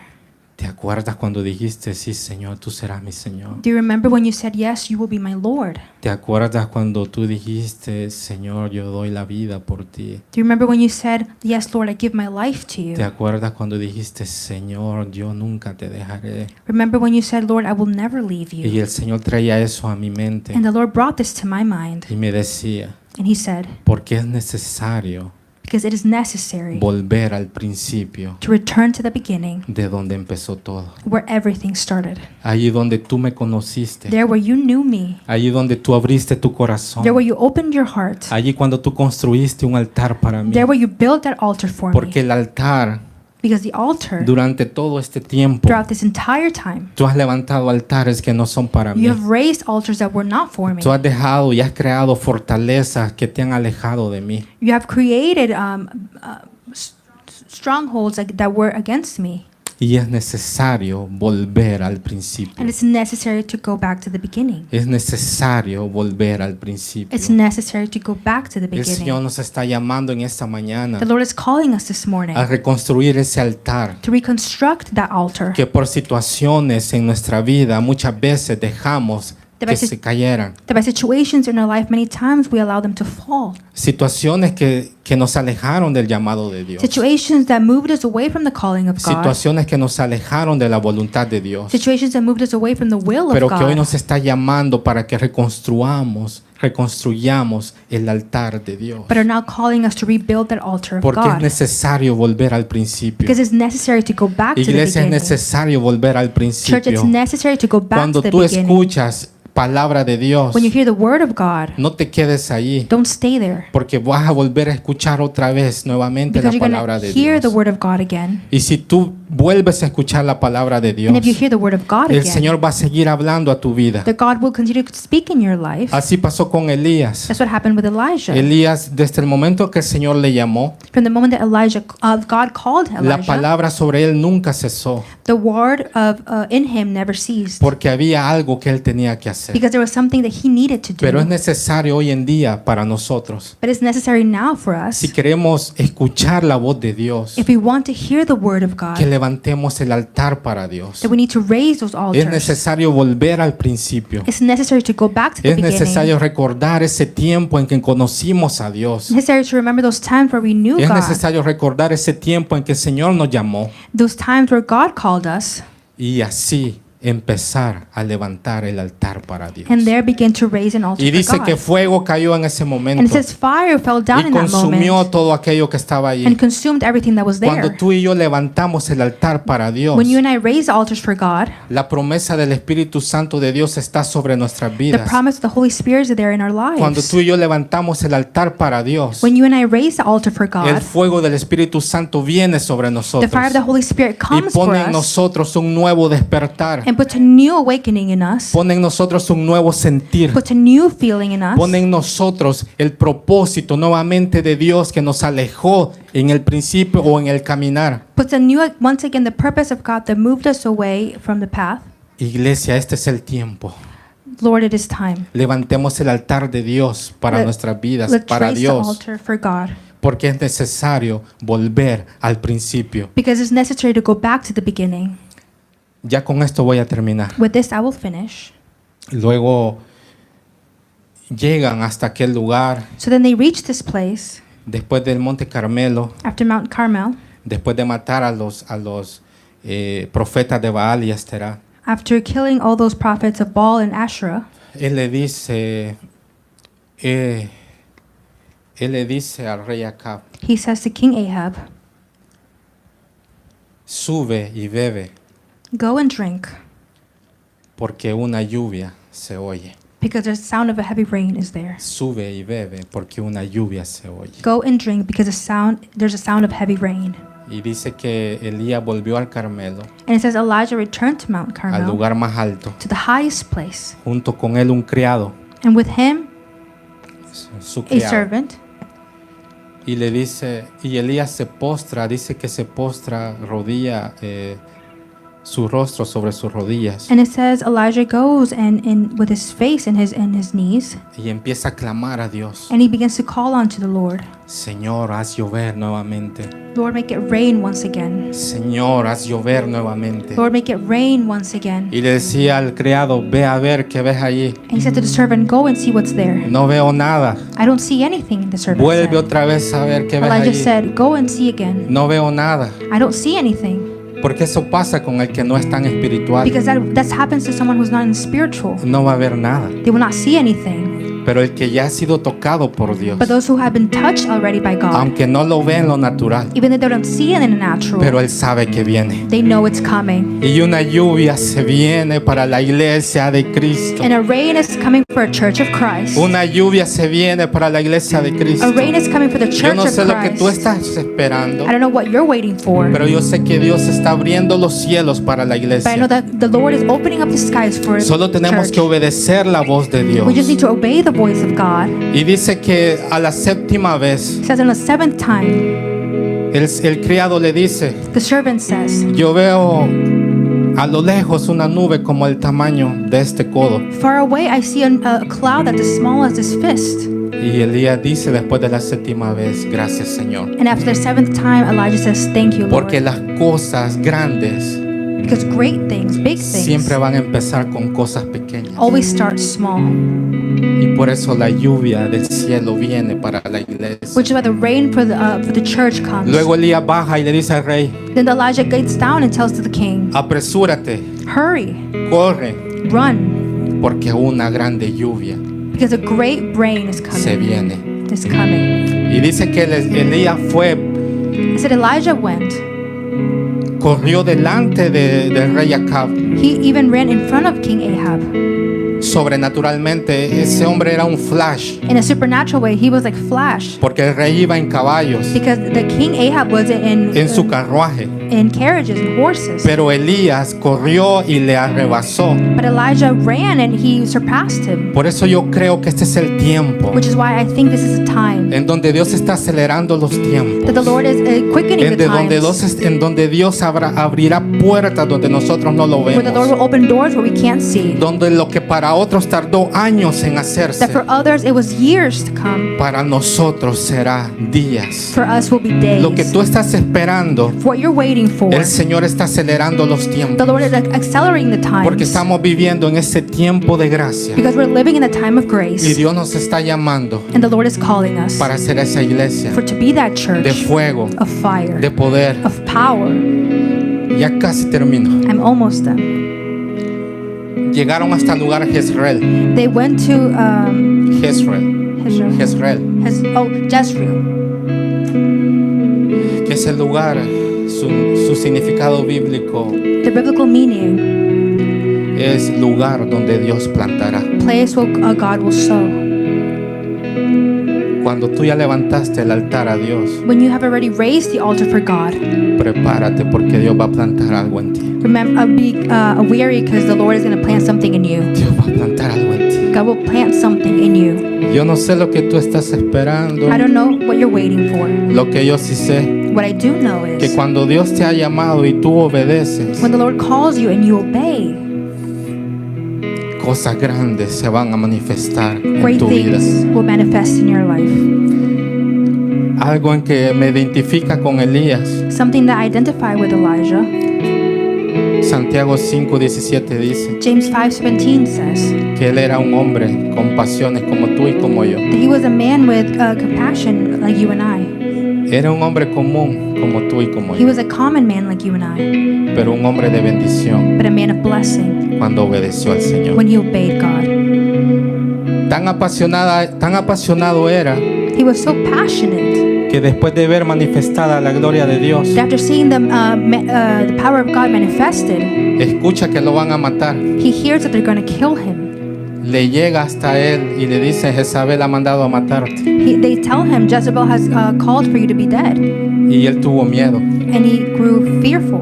¿Te acuerdas cuando dijiste, sí, Señor, tú serás mi Señor? Do you remember when you said, yes, you will be my Lord? ¿Te acuerdas cuando tú dijiste, Señor, yo doy la vida por ti? Do you remember when you said, yes, Lord, I give my life to you? ¿Te acuerdas cuando dijiste, Señor, yo nunca te dejaré? Remember when you said, Lord, I will never leave Y you? el Señor traía eso a mi mente And the Lord brought this to my mind. y me decía, And he said, porque es necesario because it is necessary volver al principio to return to the beginning de donde empezó todo. where everything started. Allí donde tú me conociste, There where you knew me. allí donde tú abriste tu corazón, There where you opened your heart. allí cuando tú construiste un altar para mí. There where you built that altar for me. Porque el altar, Because the altar, durante todo este tiempo, throughout this entire time, tú has levantado altares que no son para mí. you have raised altars that were not for me. Tú has dejado y has creado fortalezas que te han alejado de mí. You have created strongholds that were against me. Y es necesario volver al principio. And it's necessary to go back to the beginning. Es necesario volver al principio. It's necessary to go back to the El Señor beginning. nos está llamando en esta mañana The Lord is calling us this morning a reconstruir ese altar to reconstruct that altar que por situaciones en nuestra vida muchas veces dejamos que se cayeran. that by situations in our life many times we allow them to fall. Situaciones que nos alejaron del llamado de Dios. Situations that moved us away from the calling of God. Situaciones que nos alejaron de la voluntad de Dios. Situations that moved us away from the will of Pero que hoy God. nos está llamando para que reconstruyamos el altar de Dios. But are now calling us to rebuild that altar of Porque es God. necesario volver al principio. Because it's necessary to go back to the Iglesia, es beginning. necesario volver al Church, it's principio. necessary to go back Cuando to the tú beginning. escuchas palabra de Dios, When you hear the word of God, no te quedes ahí, don't stay there. porque vas a volver a escuchar otra vez nuevamente la Because you're palabra going de to hear the Dios. word of God again. Y si tú vuelves a escuchar la palabra de Dios, And if you hear the word of God el again, Señor va a seguir hablando a tu vida. that God will continue to speak in your life. Así pasó con Elías. That's what happened with Elijah. Elías, desde el momento que el Señor le llamó, From the moment that God called la Elijah, palabra sobre él nunca cesó, the word of in him never ceased. porque había algo que él tenía que hacer. Because there was something that he needed to Pero es do. necesario hoy en día para nosotros, But it's necessary now for us, si queremos escuchar la voz de Dios, if we want to hear the word of que God, levantemos el altar para Dios. that we need to raise those Es altars. necesario volver al principio. It's necessary to go back to the Es beginning. necesario recordar ese tiempo en que conocimos a Dios. It's necessary to remember those times where we knew Es God. necesario recordar ese tiempo en que el Señor nos llamó Those times where God called us, y así empezar a levantar el altar para Dios. and there begin to raise an altar Y dice for que God. fuego cayó en ese And it momento says fire fell down y in that consumió moment todo aquello que estaba and allí. consumed everything that was Cuando there. tú y yo levantamos el altar para Dios, When you and I raise altars for God, la promesa del Espíritu Santo de Dios está sobre nuestras the vidas. promise of the Holy Spirit is there in our Cuando lives. tú y yo levantamos el altar para Dios, When you and I raise the altar for el God, fuego del Espíritu Santo viene sobre the nosotros fire of the Holy Spirit y comes for pone en us nosotros un nuevo despertar, and puts a new awakening in us, pone en nosotros un nuevo sentir, puts a new feeling in us, pone en nosotros el propósito nuevamente de Dios que nos alejó en el principio o en el caminar. puts a new, once again, the purpose of God that moved us away from the path. Iglesia, este es el tiempo. Lord, it is time. Levantemos el altar de Dios para Let- nuestras vidas, Let's para raise the Dios, altar for God. porque es necesario volver al principio. Because it's necessary to go back to the beginning. Ya con esto voy a terminar. With this, I will finish. Luego llegan hasta aquel lugar, So then they reached this place después del Monte Carmelo, after Mount Carmel, después de matar a los profetas de Baal y Asterá. after killing all those prophets of Baal and Asherah. Él le dice al rey Acab, He says to King Ahab, sube y bebe, go and drink, porque una lluvia se oye. because the sound of a heavy rain is there. Sube y bebe, porque una lluvia se oye. Go and drink, because there's a sound of heavy rain. Y dice que Elías volvió al Carmelo, And it says Elijah returned to Mount al Carmel, lugar más alto, to the highest place, junto con él un criado, and with him su a criado. servant. Y le dice, y Elías se postra, dice que se postra, rodilla, su rostro sobre sus rodillas, And it says Elijah goes and with his face in his knees, y empieza a clamar a Dios. and he begins to call on to the Lord. Señor, haz llover nuevamente. Lord, make it rain once again. Señor, haz llover nuevamente. Lord, make it rain once again. Y le decía al criado, ve a ver qué ves allí. And he said to the servant, go and see what's there. No veo nada. I don't see anything, the servant Vuelve said. otra vez a ver qué ves Elijah allí. said, go and see again. No veo nada. I don't see anything. Porque eso pasa con el que no es tan espiritual. Because that happens to someone who's not in spiritual. No va a haber nada. They will not see anything. Pero el que ya ha sido tocado por Dios, But those who have been touched already by God, aunque no lo ve en lo natural, even though they don't see it in the natural, pero él sabe que viene. they know it's coming. Y una lluvia se viene para la iglesia de Cristo. And a rain is coming for a church of Christ. Una lluvia se viene para la iglesia de Cristo. A rain is coming for the Yo church no of sé lo que tú Christ. estás esperando, I don't know what you're waiting for, pero yo sé que Dios está abriendo los cielos para la but I know iglesia. that the Lord is opening up the skies for His Solo tenemos que church. obedecer la voz de Dios. We just need to obey the voice of God. Y dice que a la séptima vez It says on the seventh time, El criado le dice, The servant says, yo veo a lo lejos una nube como el tamaño de este codo. far away I see a cloud that's as small as this fist. Y Elías dice después de la séptima vez, gracias Señor. And after the seventh time, Elijah says, thank you, Porque Lord. las cosas grandes Because great things, big things, siempre van a empezar con cosas pequeñas. always start small. Y por eso la lluvia del cielo viene para la iglesia. Which is why the rain for the church comes. Luego Elías baja y le dice al rey, Then Elijah gets down and tells to the king, apresúrate, hurry, corre, run, porque una grande lluvia because a great rain is se coming. viene. Is coming. Y dice que Elías fue, It said Elijah went. corrió delante del rey Acab. He even ran in front of King Ahab. Sobrenaturalmente, ese hombre era un flash, In a supernatural way, he was like Flash. porque el rey iba en caballos, Because the King Ahab was en su carruaje. in carriages and horses. Pero Elías corrió y le arrebasó. But Elijah ran and he surpassed him. Por eso yo creo que este es el tiempo Which is why I think this is a time en donde Dios está acelerando los tiempos. that the Lord is quickening the En donde Dios abrirá puertas donde nosotros no lo where the Lord will vemos. open doors where we can't see. Donde lo que para otros tardó años en hacerse, That for others it was years to come. para nosotros será días. For us will be days. Lo que tú estás esperando, What you're waiting for. el Señor está acelerando los The tiempos. Lord is accelerating the Porque times. estamos viviendo en ese tiempo de gracia. Because we're living in a time of Y grace. Dios nos está llamando And the Lord is calling us para ser esa iglesia for to be that church de fuego, of fire, de poder. of power. Ya casi termino. I'm almost done. Llegaron hasta el lugar Jezreel. They went to Jezreel. Jezreel. Jezreel. Jezreel. Que es el lugar, su significado bíblico The biblical meaning, es lugar donde Dios plantará. place where God will sow. Cuando tú ya levantaste el altar a Dios, When you have already raised the altar for God, prepárate porque Dios va a plantar algo en ti. remember, be weary because the Lord is going to plant something in you. Dios va a plantar algo en ti. God will plant something in you. Yo no sé lo que tú estás esperando. I don't know what you're waiting for. Lo que yo sí sé, What I do know que is cuando Dios te ha llamado y tú obedeces, when the Lord calls you and you obey, cosas grandes se van a manifestar en great tu vida. things will manifest in your life. Algo en que me identifica con Elías. Something that I identify with Elijah. Santiago 5:17 dice James 5:17 says que él era un hombre con pasiones como tú y como yo. that he was a man with compassion like you and I. Era un hombre común como tú y como He yo, was a common man like you and I, pero un hombre de bendición but a man of blessing cuando obedeció al Señor. when he obeyed God. Tan apasionado era He was so passionate que después de ver manifestada la gloria de Dios, that after seeing the power of God manifested, escucha que lo van a matar. he hears that they're going to kill him. Le llega hasta él y le dice, Jezabel ha mandado a matarte. They tell him Jezebel has called for you to be dead, Y él tuvo miedo. and he grew fearful.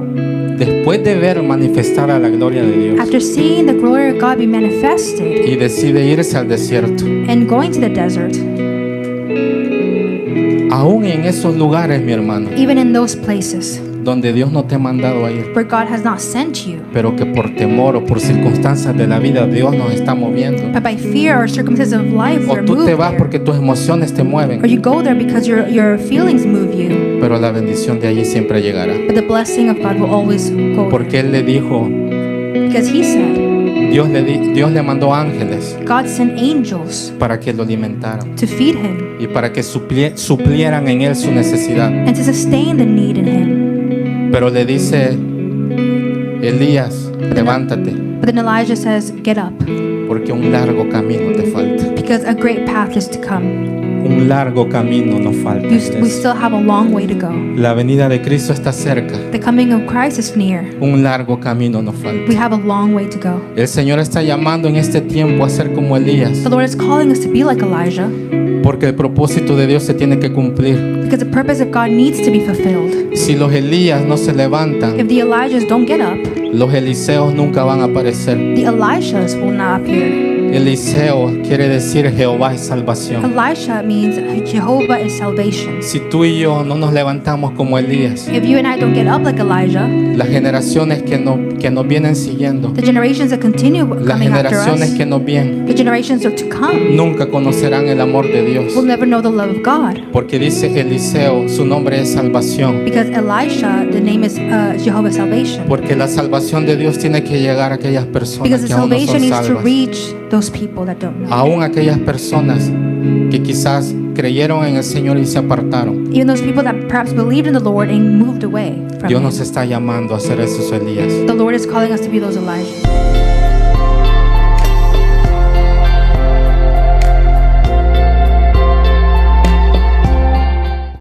Después de ver manifestada la gloria de Dios, After seeing the glory of God be manifested y decide irse al desierto. and going to the desert, Aún en esos lugares, mi hermano, even in those places donde Dios no te ha mandado a ir, where God has not sent you, pero que por temor o por circunstancias de la vida Dios nos está moviendo. but by fear or circumstances of life, O we're tú moved te vas there. porque tus emociones te Or mueven, you go there because your feelings move you, pero la bendición de allí siempre llegará. but the blessing of God will always go there. Porque Él le dijo, Because he said, Dios le mandó ángeles God sent angels para que lo alimentaran to feed him y para que suplieran en Él su necesidad. and to sustain the need in him. Pero le dice, Elías, levántate, But then Elijah says, get up, porque un largo camino te falta. because a great path is to come. Un largo camino nos falta. We still have a long way to go. La venida de Cristo está cerca. The coming of Christ is near. Un largo camino nos falta. We have a long way to go. El Señor está llamando en este tiempo a ser como Elías, The Lord is calling us to be like Elijah, porque el propósito de Dios se tiene que cumplir. because the purpose of God needs to be fulfilled. Si los Elías no se levantan, If the Elijahs don't get up, los Eliseos nunca van a aparecer. the Elishas will not appear. Eliseo quiere decir Jehová es salvación. Elisha means Jehovah is salvation. Si tú y yo no nos levantamos como Elías, If you and I don't get up like Elijah, las generaciones que nos vienen siguiendo, the generations that continue las coming after generaciones us, que nos vienen, the generations that are to come, nunca conocerán el amor de Dios. will never know the love of God. Porque dice Eliseo, su nombre es salvación. Because Elisha, the name is Jehovah's salvation. Porque la salvación de Dios tiene que llegar a aquellas personas Because the que aún no salvation son needs to salvas. reach those people that don't know. Aún aquellas personas que quizás creyeron en el Señor y se apartaron. Even those people that perhaps believed in the Lord and moved away from Dios Him. nos está llamando a ser esos Elías. The Lord is calling us to be those Elijah.